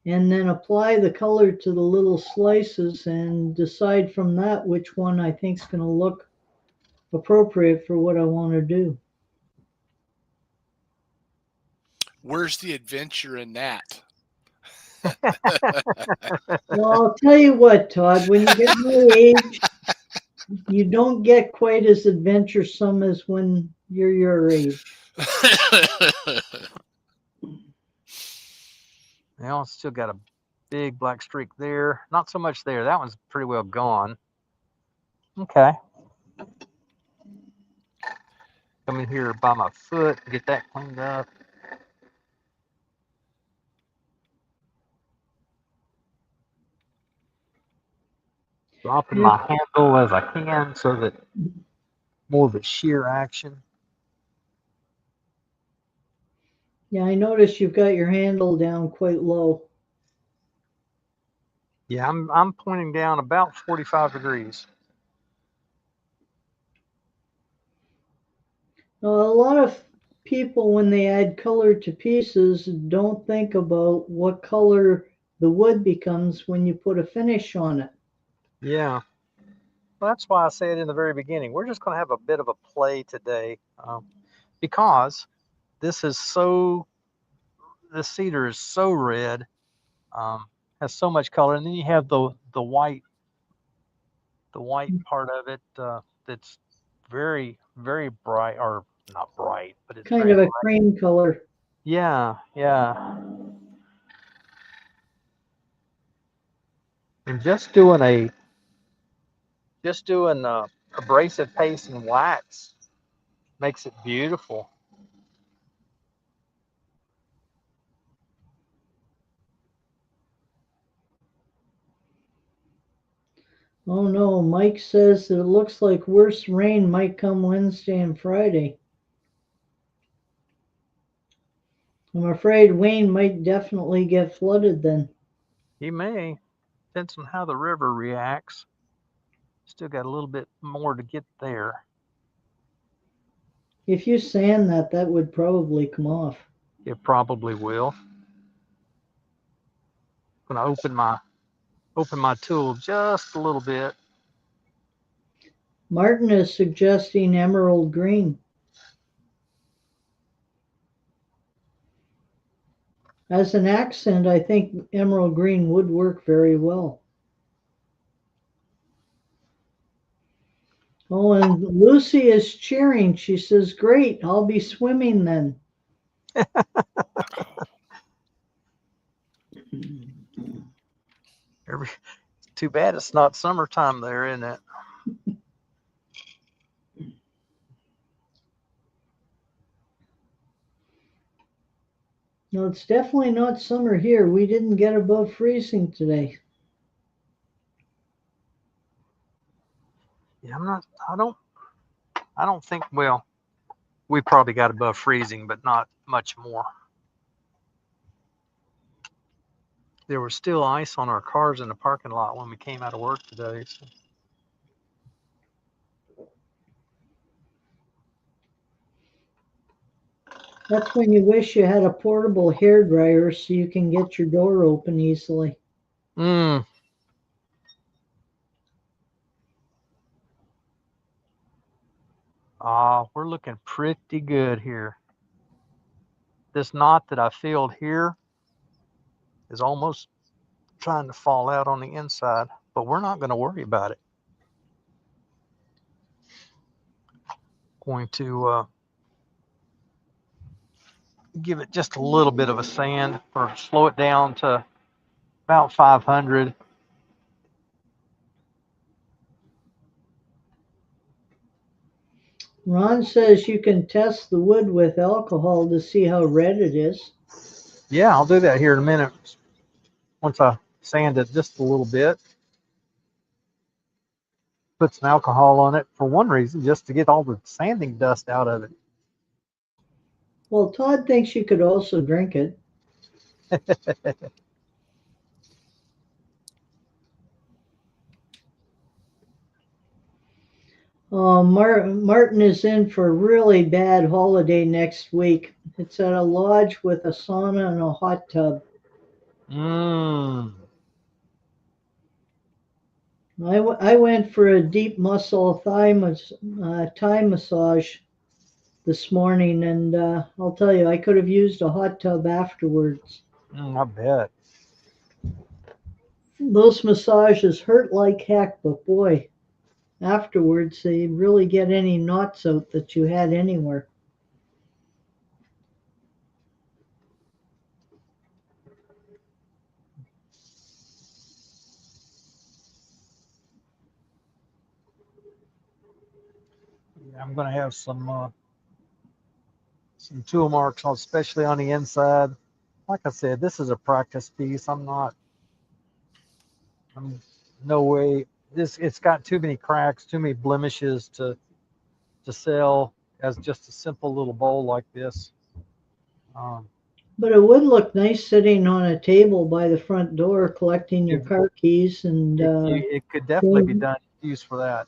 and then apply the color to the little slices and decide from that which one I think is going to look appropriate for what I want to do. Where's the adventure in that? Well, I'll tell you what, Todd, when you get my age, you don't get quite as adventuresome as when you're your age. Now it's still got a big black streak there. Not so much there. That one's pretty well gone. Okay. Come in here by my foot, get that cleaned up. Dropping my handle as I can so that more of a shear action. Yeah, I notice you've got your handle down quite low. Yeah, I'm pointing down about 45 degrees. Now, a lot of people, when they add color to pieces, don't think about what color the wood becomes when you put a finish on it. Yeah. Well, that's why I said in the very beginning, we're just going to have a bit of a play today, because this cedar is so red, has so much color, and then you have the white part of it, that's very very bright, or not bright, but it's Kind very of a bright. cream color. Yeah, yeah. And just doing abrasive paste and wax makes it beautiful. Oh no, Mike says that it looks like worse rain might come Wednesday and Friday. I'm afraid Wayne might definitely get flooded then. He may. Depends on how the river reacts. Still got a little bit more to get there. If you sand that, that would probably come off. It probably will. I'm gonna open my tool just a little bit. Martin is suggesting emerald green. As an accent, I think emerald green would work very well. Oh, and Lucy is cheering. She says, "Great, I'll be swimming then." Too bad it's not summertime there, isn't it? No, it's definitely not summer here. We didn't get above freezing today. Yeah, I don't think, well, we probably got above freezing, but not much more. There was still ice on our cars in the parking lot when we came out of work today. So. That's when you wish you had a portable hair dryer so you can get your door open easily. We're looking pretty good here. This knot that I filled here is almost trying to fall out on the inside, but we're not going to worry about it. Going to give it just a little bit of a sand or slow it down to about 500. Ron says you can test the wood with alcohol to see how red it is. Yeah, I'll do that here in a minute. Once I sand it just a little bit. Put some alcohol on it for one reason, just to get all the sanding dust out of it. Well, Todd thinks you could also drink it. Martin is in for a really bad holiday next week. It's at a lodge with a sauna and a hot tub. I went for a deep muscle Thai massage this morning, and I'll tell you, I could have used a hot tub afterwards. I bet. Those massages hurt like heck, but boy, afterwards they really get any knots out that you had anywhere. Yeah, I'm going to have some tool marks, especially on the inside. Like I said, this is a practice piece. I'm no way. It's got too many cracks, too many blemishes to sell as just a simple little bowl like this. But it would look nice sitting on a table by the front door collecting your car keys, and it could definitely be done used for that.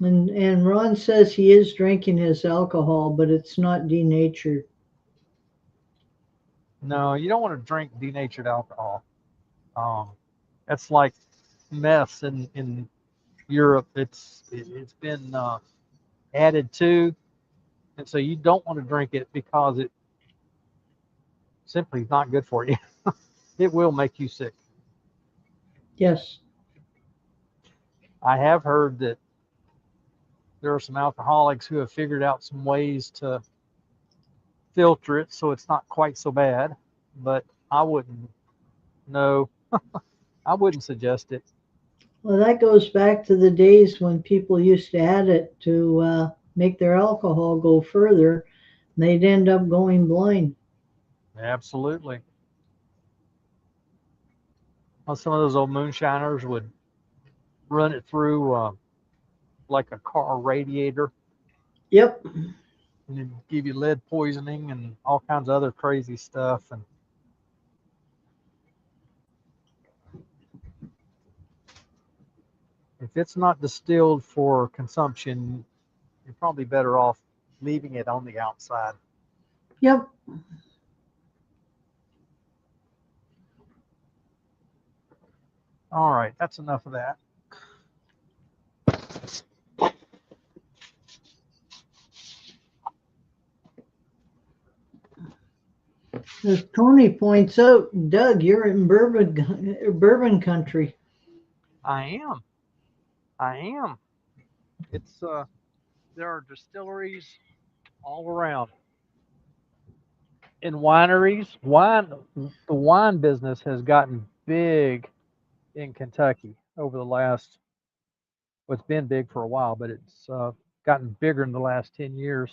And Ron says he is drinking his alcohol, but it's not denatured. No, you don't want to drink denatured alcohol. That's like meth in Europe. It's been added to, and so you don't want to drink it because it simply is not good for you. It will make you sick. Yes. I have heard that there are some alcoholics who have figured out some ways to filter it so it's not quite so bad, but I wouldn't. No, I wouldn't suggest it. Well, that goes back to the days when people used to add it to make their alcohol go further. They'd end up going blind. Absolutely. Well, some of those old moonshiners would run it through like a car radiator Yep. and it'd give you lead poisoning and all kinds of other crazy stuff. And if it's not distilled for consumption, you're probably better off leaving it on the outside. Yep. All right, that's enough of that. As Tony points out, Doug, you're in bourbon country. I am. I am. It's there are distilleries all around. In wineries, the wine business has gotten big in Kentucky over the last, well, it's been big for a while, but it's gotten bigger in the last 10 years.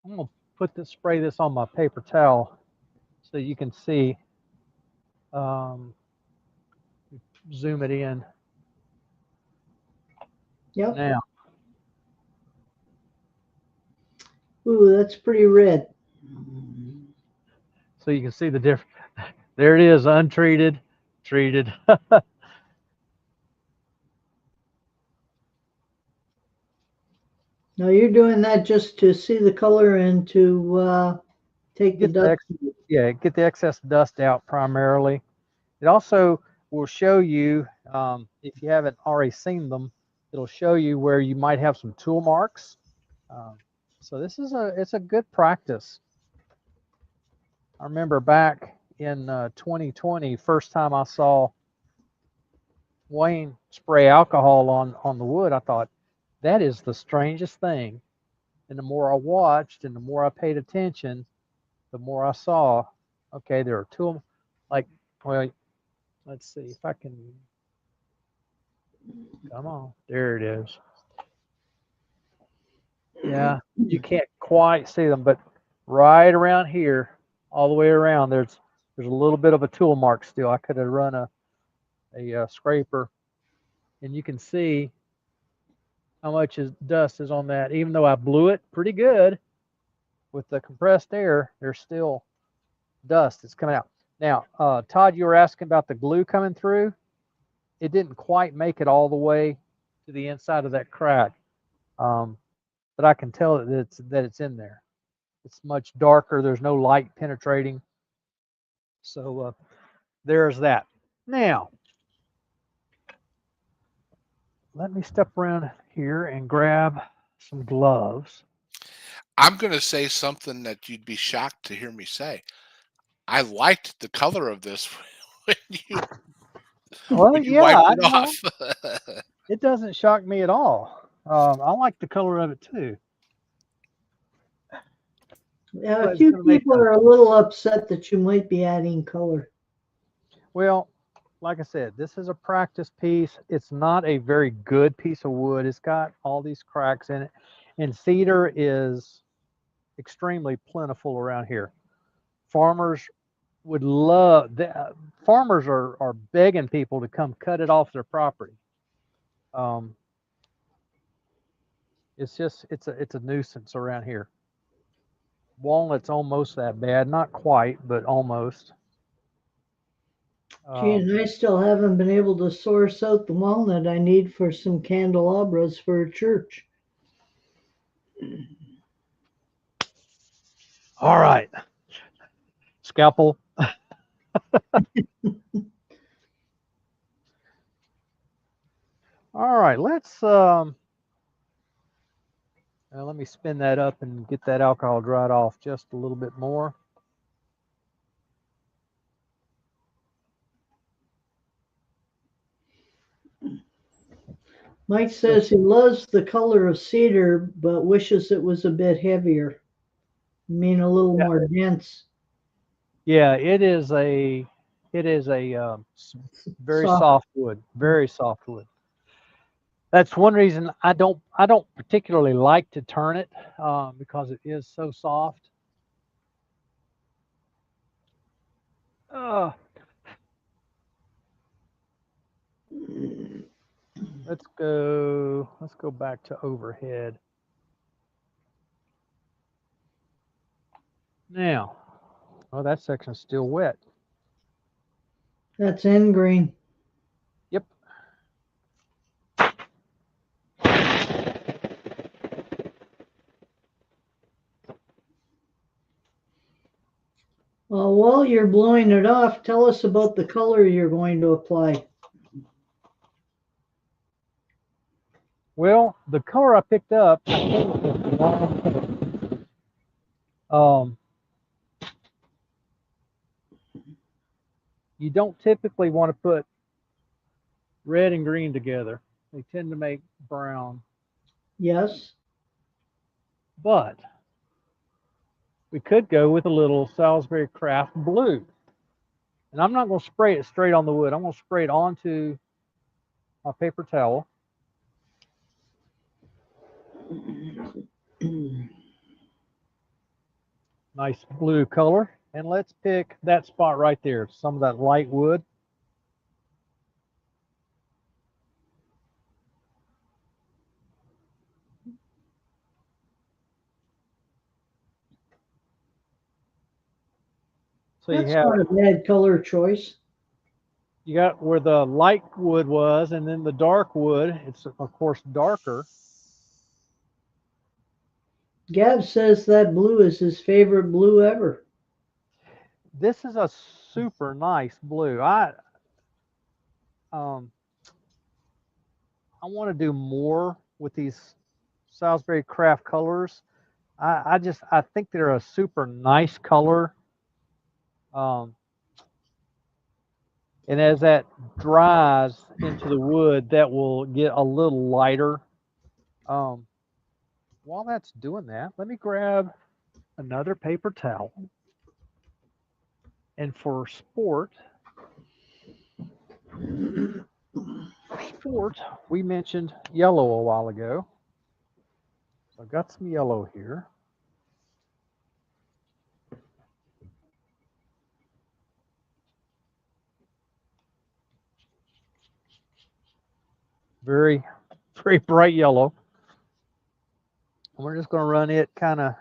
I'm gonna spray this on my paper towel so you can see. Um, Zoom it in Yep. now. Ooh, that's pretty red. So you can see the difference. There it is, untreated, treated. Now you're doing that just to see the color and to take the Get the dust. get the excess dust out primarily. It also will show you, if you haven't already seen them, it'll show you where you might have some tool marks. So this is it's a good practice. I remember back in 2020, first time I saw Wayne spray alcohol on the wood, I thought, that is the strangest thing. And the more I watched and the more I paid attention, the more I saw, okay, there are two, like, well, let's see if I can, come on, there it is. Yeah, you can't quite see them, but right around here, all the way around, there's a little bit of a tool mark still. I could have run a scraper, and you can see how much dust is on that. Even though I blew it pretty good with the compressed air, there's still dust that's coming out. Now, Todd, you were asking about the glue coming through. It didn't quite make it all the way to the inside of that crack, but I can tell that it's in there. It's much darker. There's no light penetrating. So there's that. Now, let me step around here and grab some gloves. I'm going to say something that you'd be shocked to hear me say. I liked the color of this when you, Well, when you yeah, wiped I it know. off. It doesn't shock me at all. I like the color of it too. Yeah, But a it's few gonna make people are a little upset that you might be adding color. Well, like I said, this is a practice piece. It's not a very good piece of wood. It's got all these cracks in it, and cedar is extremely plentiful around here. Farmers would love farmers are begging people to come cut it off their property. Um, it's just it's a nuisance around here. Walnut's almost that bad, not quite, but almost. Gee, and I still haven't been able to source out the walnut I need for some candelabras for a church. All right, scalpel. All right, let's let me spin that up and get that alcohol dried off just a little bit more. Mike says he loves the color of cedar, but wishes it was a bit heavier. I mean, a little more dense. Yeah, it is a very soft wood, very soft wood. That's one reason I don't particularly like to turn it, because it is so soft. Uh, let's go back to overhead. Now, oh, that section's still wet. That's end green. Yep. While you're blowing it off, tell us about the color you're going to apply. Well, the color I picked up, you don't typically want to put red and green together. They tend to make brown. Yes. But we could go with a little Salisbury Craft blue. And I'm not going to spray it straight on the wood. I'm going to spray it onto my paper towel. Nice blue color. And let's pick that spot right there, some of that light wood. So That's not a bad color choice. You got where the light wood was, and then the dark wood, it's of course darker. Gav says that blue is his favorite blue ever. This is a super nice blue. I want to do more with these Salisbury Craft colors. I think they're a super nice color. And as that dries into the wood, that will get a little lighter. While that's doing that, let me grab another paper towel. And for sport, we mentioned yellow a while ago. So I've got some yellow here. Very, very bright yellow. And we're just going to run it kind of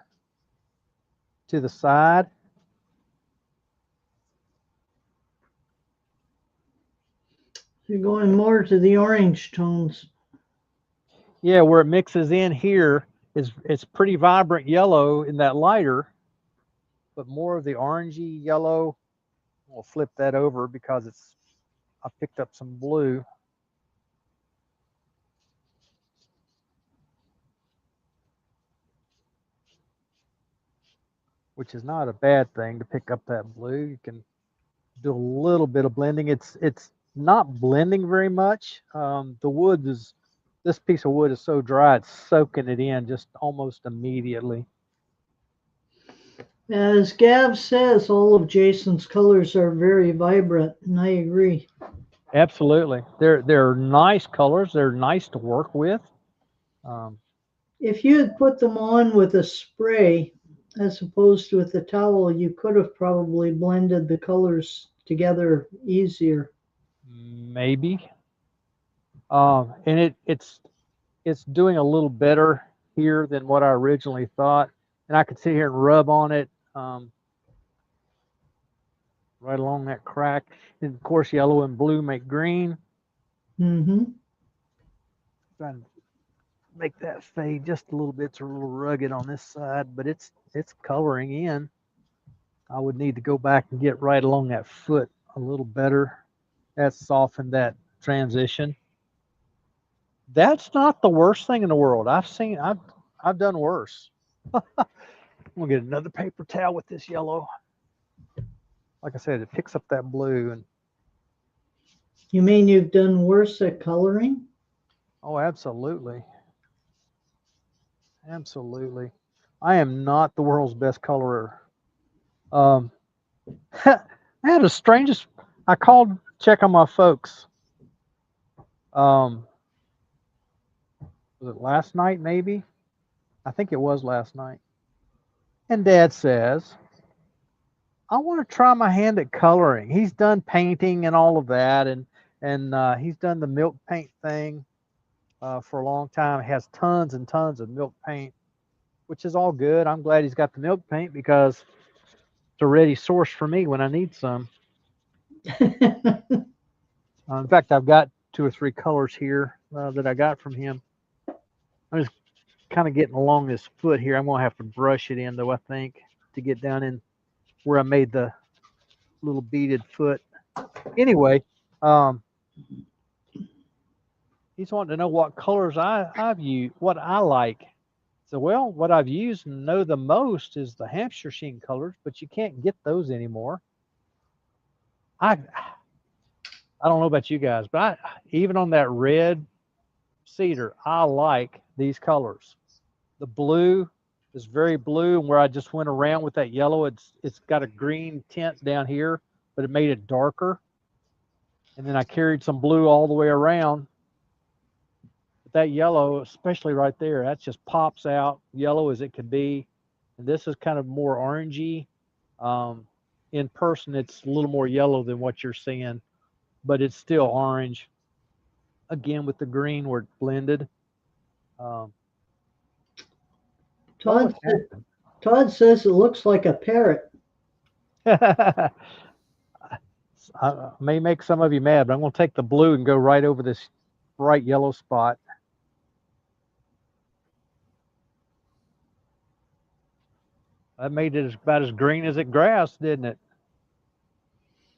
to the side. You're going more to the orange tones. Yeah, where it mixes in here it's pretty vibrant yellow in that lighter, but more of the orangey yellow. We'll flip that over because I picked up some blue. Which is not a bad thing to pick up that blue. You can do a little bit of blending. It's not blending very much. This piece of wood is so dry, it's soaking it in just almost immediately. As Gav says, all of Jason's colors are very vibrant, and I agree. Absolutely. They're nice colors. They're nice to work with. If you had put them on with a spray as opposed to with a towel, you could have probably blended the colors together easier. Maybe. And it's doing a little better here than what I originally thought. And I could sit here and rub on it right along that crack. And of course, yellow and blue make green. Mm-hmm. Trying to make that fade just a little bit. It's a little rugged on this side, but it's coloring in. I would need to go back and get right along that foot a little better. That's softened that transition. That's not the worst thing in the world. I've done worse. I'm gonna get another paper towel with this yellow. Like I said, it picks up that blue. And You mean you've done worse at coloring? oh, absolutely. Absolutely. I am not the world's best colorer. I had the strangest. I called check on my folks. Was it last night? Maybe. I think it was last night. And Dad says, I want to try my hand at coloring. He's done painting and all of that, and he's done the milk paint thing for a long time. He has tons and tons of milk paint, which is all good. I'm glad he's got the milk paint because it's a ready source for me when I need some. In fact, I've got 2 or 3 colors here that I got from him. I'm just kind of getting along this foot here. I'm going to have to brush it in, though, I think, to get down in where I made the little beaded foot. Anyway, he's wanting to know what colors I've used, what I like. So, well, what I've used and know the most is the Hampshire sheen colors, but you can't get those anymore. I don't know about you guys, but even on that red cedar, I like these colors. The blue is very blue, and where I just went around with that yellow, it's got a green tint down here, but it made it darker. And then I carried some blue all the way around. But that yellow, especially right there, that just pops out, yellow as it could be. And this is kind of more orangey. In person, it's a little more yellow than what you're seeing, but it's still orange. Again, with the green where it's blended. Todd, Todd says it looks like a parrot. I may make some of you mad, but I'm going to take the blue and go right over this bright yellow spot. That made it about as green as it grass, didn't it?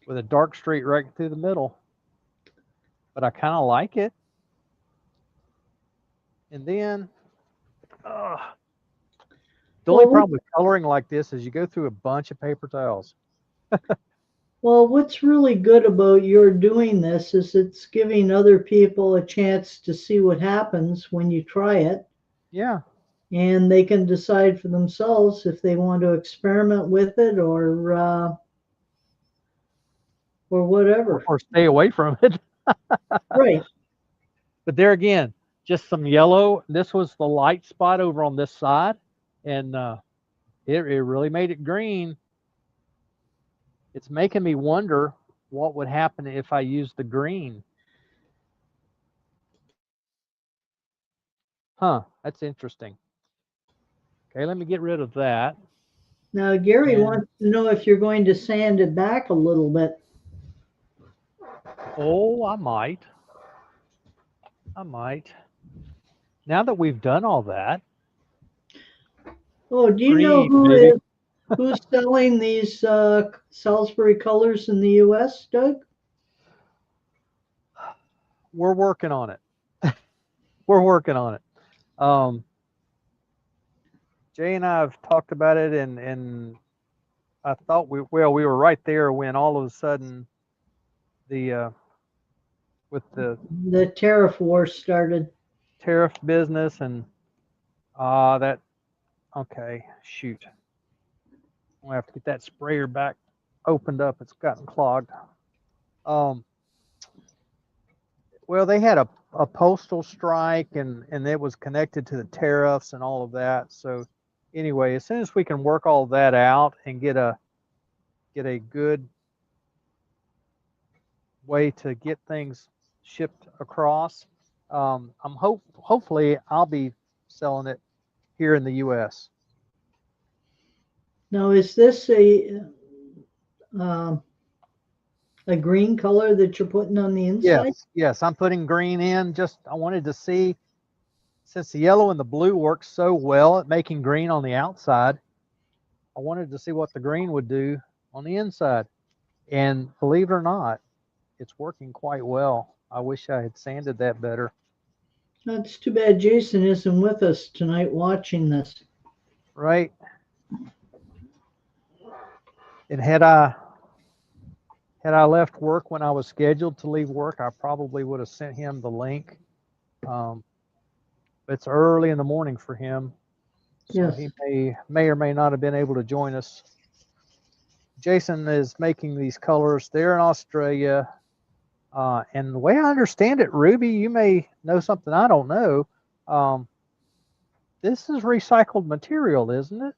With a dark streak right through the middle. But I kind of like it. And then, the only problem with coloring like this is you go through a bunch of paper towels. Well, what's really good about your doing this is it's giving other people a chance to see what happens when you try it. Yeah. And they can decide for themselves if they want to experiment with it or whatever. Or stay away from it. Right. But there again, just some yellow. This was the light spot over on this side, and it really made it green. It's making me wonder what would happen if I used the green. Huh, that's interesting. Okay, let me get rid of that. Now, Gary wants to know if you're going to sand it back a little bit. Oh, I might. Now that we've done all that. Oh, do you know who's selling these Salisbury colors in the U.S., Doug? We're working on it. We're working on it. Jay and I have talked about it, and I thought we were right there when all of a sudden with the tariff war started. Tariff business and okay, shoot. I'm gonna have to get that sprayer back opened up. It's gotten clogged. Well, they had a postal strike and it was connected to the tariffs and all of that. So anyway, as soon as we can work all that out and get a good way to get things shipped across, hopefully I'll be selling it here in the U.S. Now, is this a green color that you're putting on the inside? Yes, I'm putting green in. I wanted to see, since the yellow and the blue work so well at making green on the outside, I wanted to see what the green would do on the inside. And believe it or not, it's working quite well. I wish I had sanded that better. That's too bad Jason isn't with us tonight watching this. Right. And had I left work when I was scheduled to leave work, I probably would have sent him the link. It's early in the morning for him, so yes. He may or may not have been able to join us. Jason is making these colors. They're in Australia. And the way I understand it, Ruby, you may know something I don't know. This is recycled material, isn't it?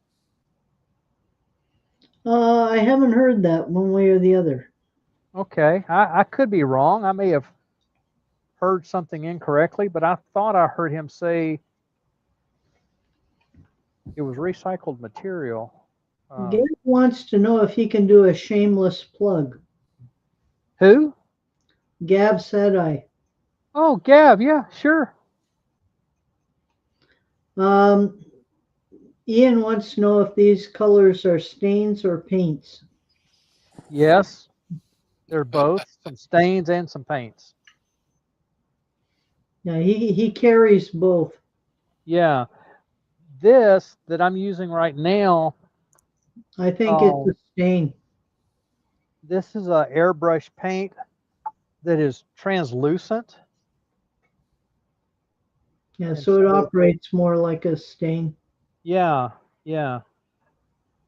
I haven't heard that one way or the other. Okay, I could be wrong. I may have heard something incorrectly, but I thought I heard him say it was recycled material. Gabe wants to know if he can do a shameless plug. Who? Gab said I. Oh, Gav. Yeah, sure. Um, Ian wants to know if these colors are stains or paints. Yes, they're both some stains and some paints. Yeah, he carries both. Yeah, this that I'm using right now, I think it's a um, stain. this is a airbrush paint that is translucent. Yeah, And so it so, operates more like a stain. yeah, yeah.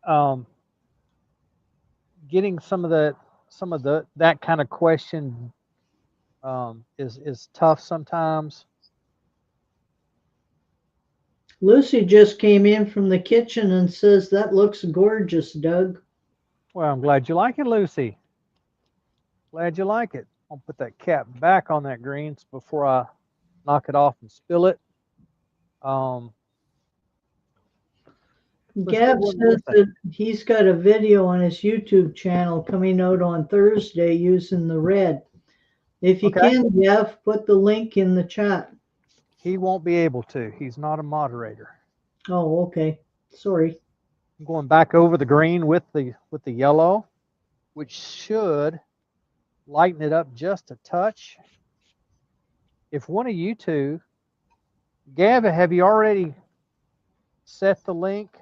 Um, Getting some of the that kind of question is tough sometimes. Lucy just came in from the kitchen and says, "That looks gorgeous, Doug." Well, I'm glad you like it, Lucy. Glad you like it. I'll put that cap back on that greens before I knock it off and spill it. Um, let's see Gab one more says thing. that he's got a video on his YouTube channel coming out on Thursday using the red. If you Okay. can, Gab, put the link in the chat. He won't be able to. He's not a moderator. Oh, okay. Sorry. I'm going back over the green with the yellow, which should lighten it up just a touch. If one of you two, Gab, have you already set the link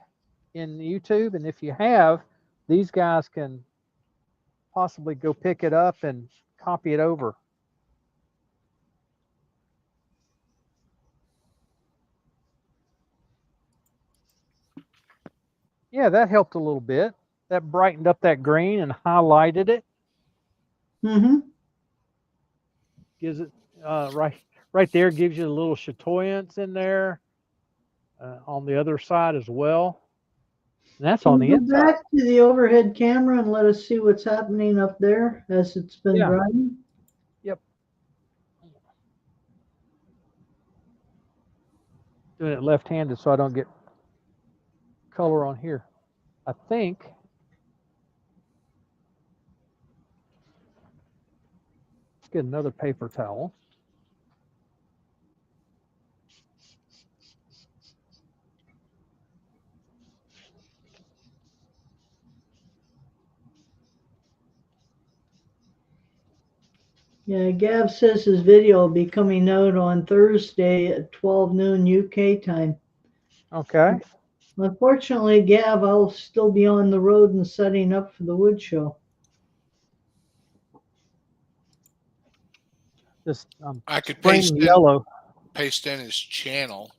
in YouTube? And if you have, these guys can possibly go pick it up and copy it over. Yeah, that helped a little bit. That brightened up that green and highlighted it. Mm-hmm. Gives it right there, gives you a little chatoyance in there on the other side as well. And that's on Can the you go inside. back to the overhead camera and let us see what's happening up there as it's been Yeah. drying? Yep. Doing it left-handed so I don't get color on here. I think let's get another paper towel. Yeah, Gav says his video will be coming out on Thursday at 12 noon UK time. Okay. Unfortunately, Gav, I'll still be on the road and setting up for the wood show. Just I could spraying yellow. paste in his channel.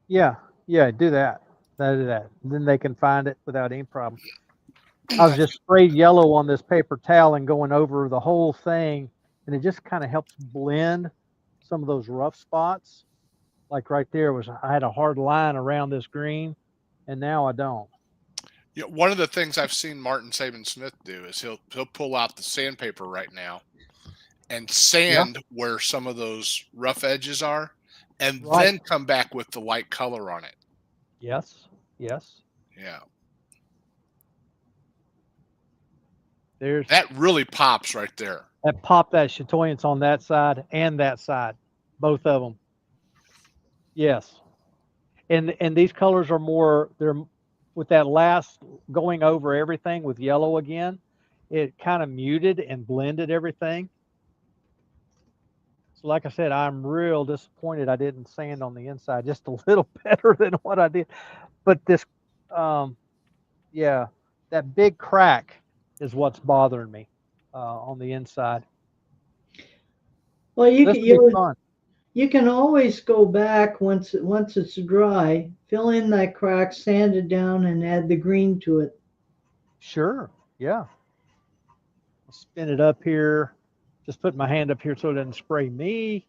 Yeah, do that. Do that. Then they can find it without any problem. I was just sprayed yellow on this paper towel and going over the whole thing, and it just kind of helps blend some of those rough spots. Like right there I had a hard line around this green, and now I don't. Yeah, one of the things I've seen Martin Saban Smith do is he'll pull out the sandpaper right now and sand where some of those rough edges are, and then come back with the light color on it. Yes. Yeah. There's that really pops right there. That popped that chatoyance on that side and that side, both of them. Yes. And these colors are more, they're with that last going over everything with yellow again, it kind of muted and blended everything. So like I said, I'm real disappointed I didn't sand on the inside just a little better than what I did. But this, yeah, that big crack is what's bothering me on the inside. Well, Fun. You can always go back once it's dry, fill in that crack, sand it down, and add the green to it. Sure. Yeah. I'll spin it up here. Just put my hand up here so it doesn't spray me.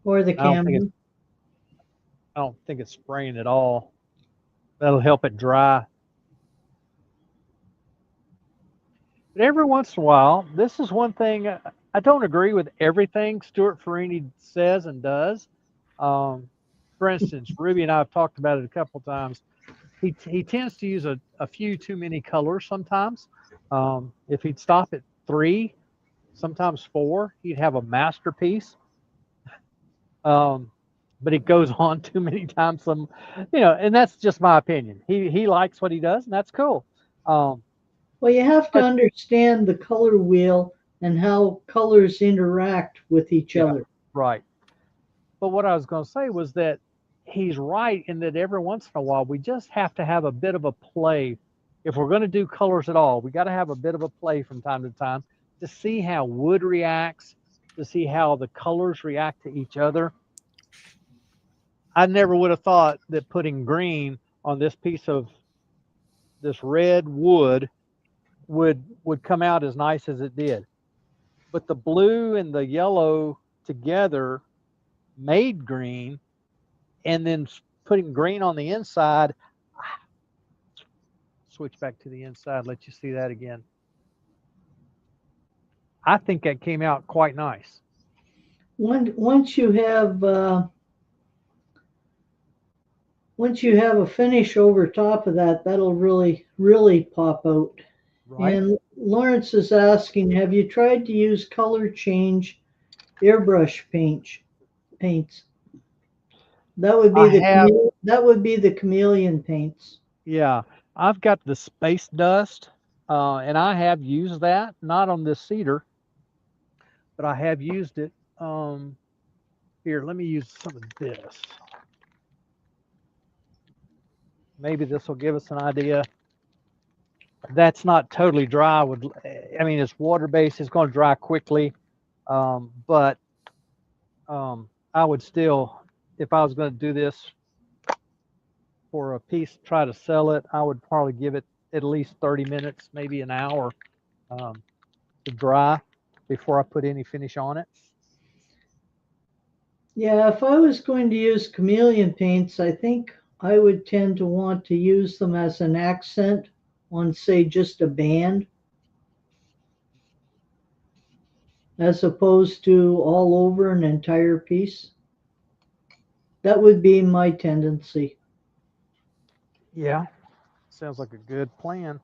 Or the camera. I don't think it's spraying at all. That'll help it dry. But every once in a while, this is one thing I don't agree with everything Stuart Farini says and does. Um, for instance, Ruby and I have talked about it a couple of times. He tends to use a few too many colors sometimes. If he'd stop at three, sometimes four, he'd have a masterpiece. Um, but it goes on too many times. And that's just my opinion. He likes what he does, and that's cool. Um, Well, you have to but understand the color wheel and how colors interact with each yeah, other. right. But what I was going to say was that he's right in that every once in a while we just have to have a bit of a play. If we're going to do colors at all, we got to have a bit of a play from time to time to see how wood reacts, to see how the colors react to each other. I never would have thought that putting green on this piece of this red wood would come out as nice as it did. But the blue and the yellow together made green, and then putting green on the inside, switch back to the inside, let you see that again. I think that came out quite nice. Once you have once you have a finish over top of that, that'll really pop out. Right? And Lawrence is asking, have you tried to use color change airbrush paints? I have, That would be the chameleon paints. yeah, I've got the space dust, and I have used that, not on this cedar, but I have used it. Um, Here, let me use some of this. Maybe this will give us an idea. That's not totally dry. I mean, it's water based. It's going to dry quickly, but I would still, if I was going to do this for a piece, try to sell it, I would probably give it at least 30 minutes, maybe an hour, um, to dry before I put any finish on it. Yeah, if I was going to use chameleon paints, I think I would tend to want to use them as an accent on, say, just a band, as opposed to all over an entire piece. That would be my tendency. Yeah, sounds like a good plan.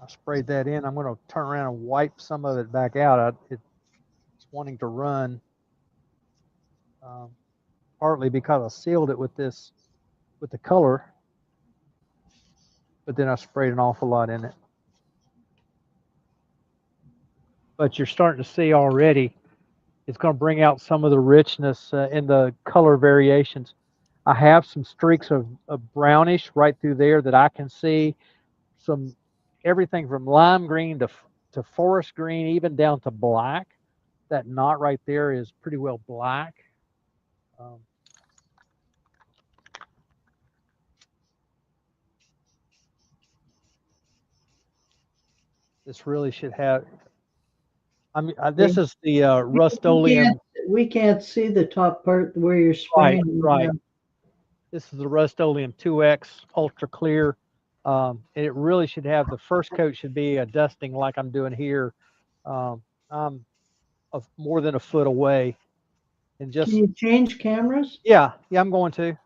I sprayed that in. I'm going to turn around and wipe some of it back out. It's wanting to run, um, partly because I sealed it with the color, but then I sprayed an awful lot in it. But you're starting to see already, it's going to bring out some of the richness in the color variations. I have some streaks of brownish right through there that I can see. Some everything from lime green to forest green, even down to black. That knot right there is pretty well black. Um, this really should have. I mean, this is the We can't, Rust-Oleum. we can't see the top part where you're Right, spraying. right. This is the Rust-Oleum 2X Ultra Clear. And it really should have the first coat should be a dusting like I'm doing here. I'm more than a foot away, and Can just you change cameras? yeah, I'm going to.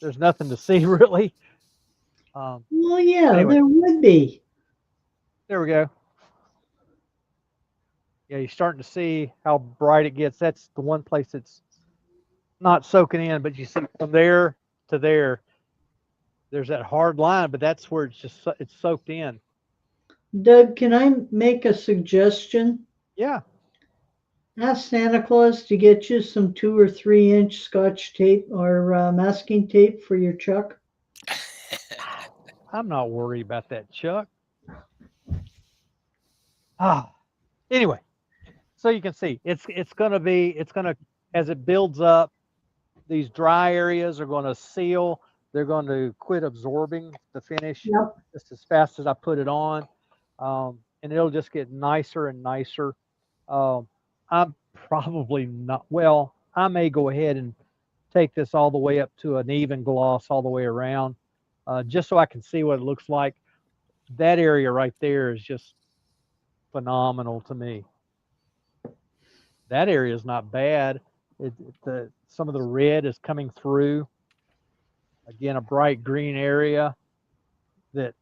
There's nothing to see really. Um, Well, yeah, anyway, there would be. there we go. Yeah, you're starting to see how bright it gets. That's the one place that's not soaking in, but you see from there to there, there's that hard line, but that's where it's soaked in. Doug, can I make a suggestion? Yeah, Ask Santa Claus to get you some 2 or 3 inch Scotch tape or masking tape for your Chuck. I'm not worried about that, Chuck. Ah, anyway, so you can see it's gonna as it builds up, these dry areas are going to seal. They're going to quit absorbing the finish Yep. just as fast as I put it on, and it'll just get nicer and nicer. Um, I'm probably not. Well, I may go ahead and take this all the way up to an even gloss all the way around, just so I can see what it looks like. that area right there is just phenomenal to me. That area is not bad. Some of the red is coming through. Again, a bright green area that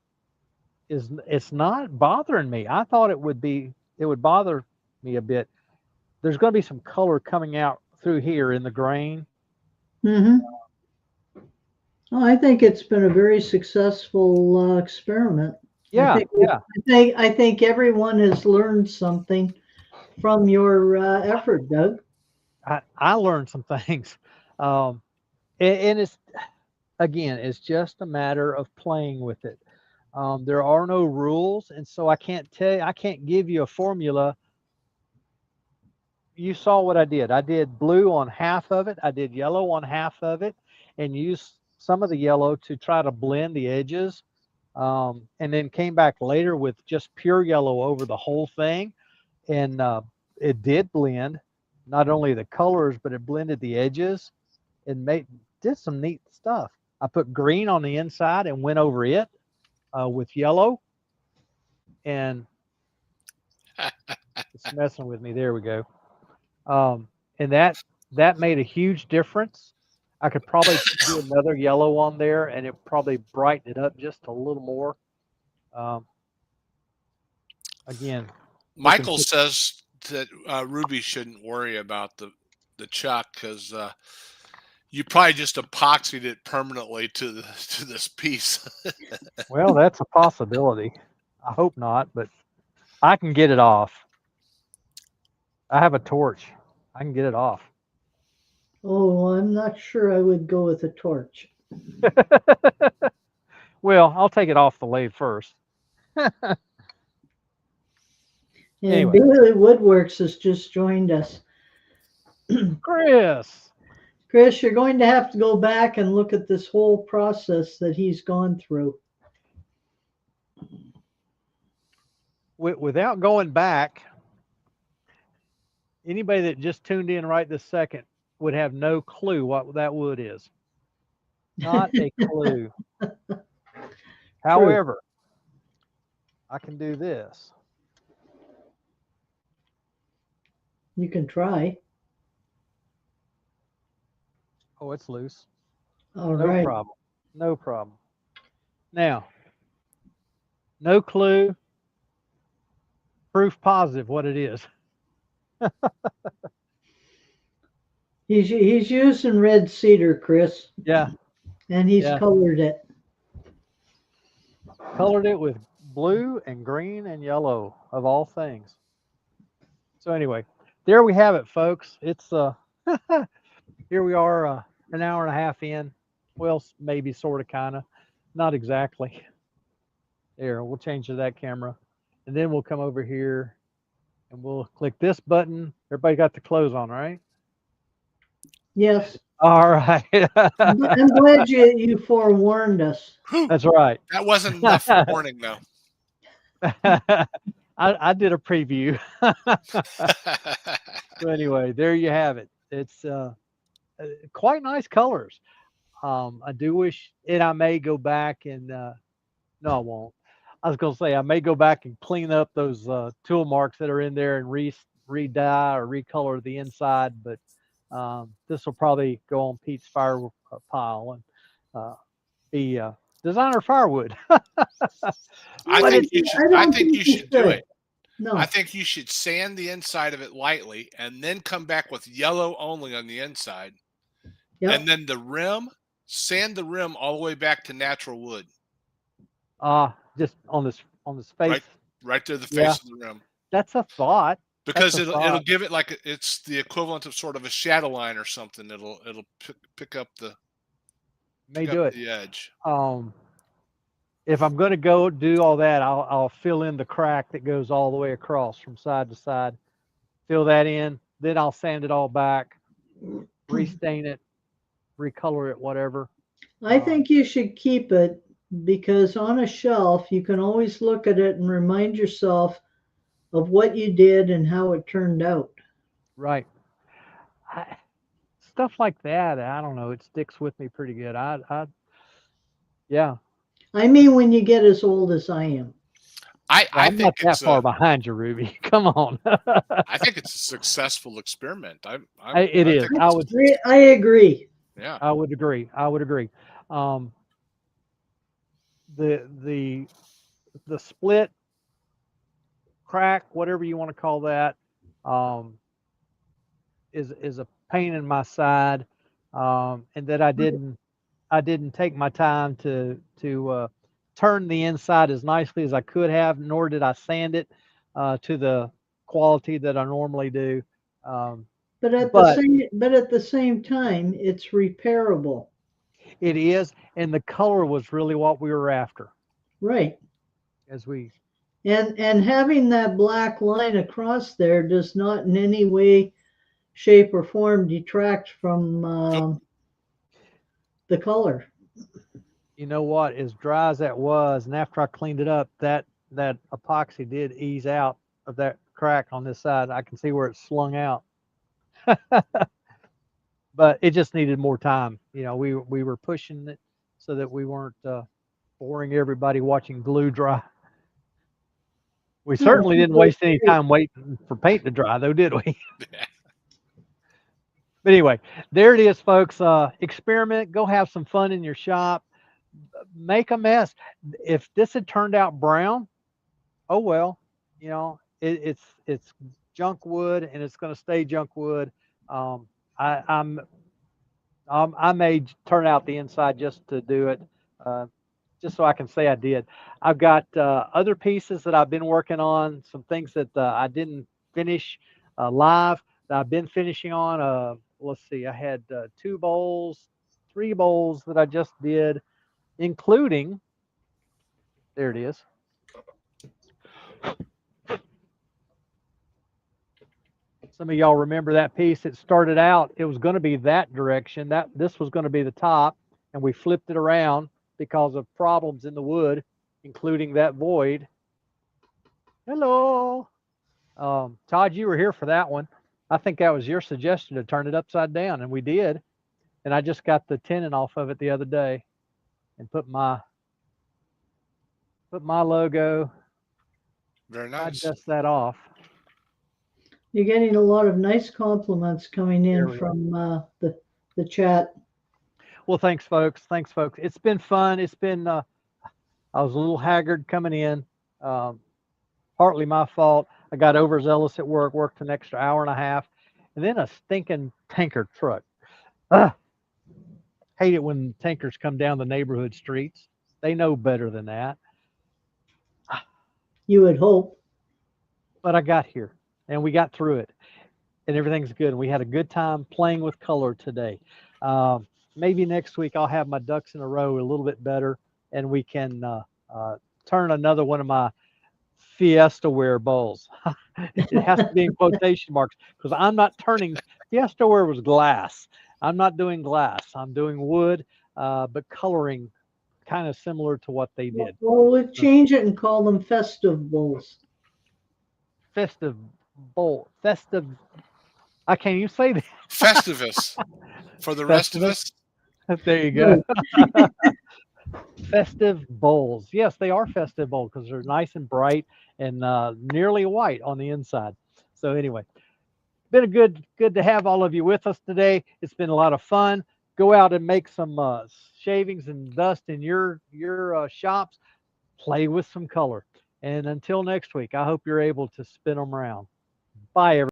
it's not bothering me. I thought it would bother me a bit. There's going to be some color coming out through here in the grain. Mm-hmm. Well, I think it's been a very successful experiment. Yeah, I think everyone has learned something from your effort, Doug. I learned some things, and it's just a matter of playing with it. There are no rules, and so I can't give you a formula. You saw what I did. I did blue on half of it. I did yellow on half of it, and used some of the yellow to try to blend the edges. And then came back later with just pure yellow over the whole thing, and it did blend not only the colors, but it blended the edges and did some neat stuff. I put green on the inside and went over it with yellow, and it's messing with me. There we go. And that made a huge difference. I could probably do another yellow on there, and it probably brighten it up just a little more. Again, Michael says that Ruby shouldn't worry about the chuck because you probably just epoxied it permanently to this piece. well, that's a possibility. I hope not, but I can get it off. I have a torch. I can get it off. Oh, I'm not sure I would go with a torch. Well, I'll take it off the lathe first. And Anyway. Bailey Woodworks has just joined us. Chris, you're going to have to go back and look at this whole process that he's gone through. Without going back, anybody that just tuned in right this second would have no clue what that wood is. Not a clue. However, I can do this. You can try. Oh, it's loose. All no right. problem. No problem. Now, no clue. Proof positive what it is. He's using red cedar, Chris. Yeah. And he's colored it. Colored it with blue and green and yellow, of all things. So anyway, there we have it, folks. It's here we are, an hour and a half in. Well, maybe, sort of, kind of, not exactly. There, we'll change to that camera, and then we'll come over here, and we'll click this button. Everybody got the clothes on, right? Yes. All right. I'm glad you forewarned us. That's right. That wasn't enough for warning, though. I did a preview. So anyway, there you have it. It's quite nice colors. I do wish, and I may go back and no, I won't. I was going to say I may go back and clean up those tool marks that are in there and re-dye or recolor the inside, but this will probably go on Pete's fire pile and be designer firewood. I think you should do it. No. I think you should sand the inside of it lightly and then come back with yellow only on the inside. Yep. And then the rim, sand the rim all the way back to natural wood. Just on this face. Right to the face of the rim. That's a thought. Because it'll give it like it's the equivalent of sort of a shadow line or something. It'll pick up the edge. If I'm going to go do all that, I'll fill in the crack that goes all the way across from side to side. Fill that in, then I'll sand it all back, restain it, recolor it, whatever. I think you should keep it because on a shelf you can always look at it and remind yourself of what you did and how it turned out. Right. Stuff like that, I don't know, it sticks with me pretty good. Yeah. I mean, when you get as old as I am. I I'm not think that it's far a behind you, Ruby. Come on. I think it's a successful experiment. It I is. think it's I agree. yeah. I would agree. I would agree. Um, the the the split crack, whatever you want to call that, um, is a pain in my side, and that I didn't take my time to turn the inside as nicely as I could have, nor did I sand it to the quality that I normally do. Um, But but at the same time, it's repairable. it is, and the color was really what we were after Right. as we. And having that black line across there does not in any way, shape, or form detract from the color. You know what? As dry as that was, and after I cleaned it up, that epoxy did ease out of that crack on this side. I can see where it's slung out, but it just needed more time. You know, we were pushing it so that we weren't boring everybody watching glue dry. We No, certainly didn't waste any time waiting for paint to dry, though, did we? But anyway, there it is, folks. Experiment. Go have some fun in your shop. Make a mess. If this had turned out brown, oh well. You know, it's junk wood, and it's going to stay junk wood. Um, I, I'm I may turn out the inside just to do it, uh, just so I can say I did. I've got other pieces that I've been working on, some things that I didn't finish live that I've been finishing on. Let's see, I had 2 bowls, 3 bowls that I just did, including, there it is. Some of y'all remember that piece. It started out, it was going to be that direction. This was going to be the top, and we flipped it around because of problems in the wood, including that void. Hello. Todd, you were here for that one. I think that was your suggestion to turn it upside down, and we did. And I just got the tenon off of it the other day and put my logo. Very I nice. dust that off. You're getting a lot of nice compliments coming There in we from the chat. Well, thanks, folks. Thanks, folks. It's been fun. It's been. I was a little haggard coming in. Um, Partly my fault. I got overzealous at work. Worked an extra hour and a half, and then a stinking tanker truck. Ugh. Hate it when tankers come down the neighborhood streets. They know better than that. You would hope. But I got here, and we got through it, and everything's good. We had a good time playing with color today. Maybe next week I'll have my ducks in a row a little bit better, and we can turn another one of my Fiesta Ware bowls. It has to be in quotation marks because I'm not turning. Fiesta Ware was glass. I'm not doing glass. I'm doing wood, but coloring kind of similar to what they did. Well, we'll change it and call them festive bowls. Festive bowl. Festive. I can't even say that. Festivus for the rest of Festivus. us. There you go. Festive bowls. Yes, they are festive bowls because they're nice and bright and nearly white on the inside. So anyway, been a good to have all of you with us today. It's been a lot of fun. Go out and make some shavings and dust in your shops. Play with some color. And until next week, I hope you're able to spin them around. Bye, everybody.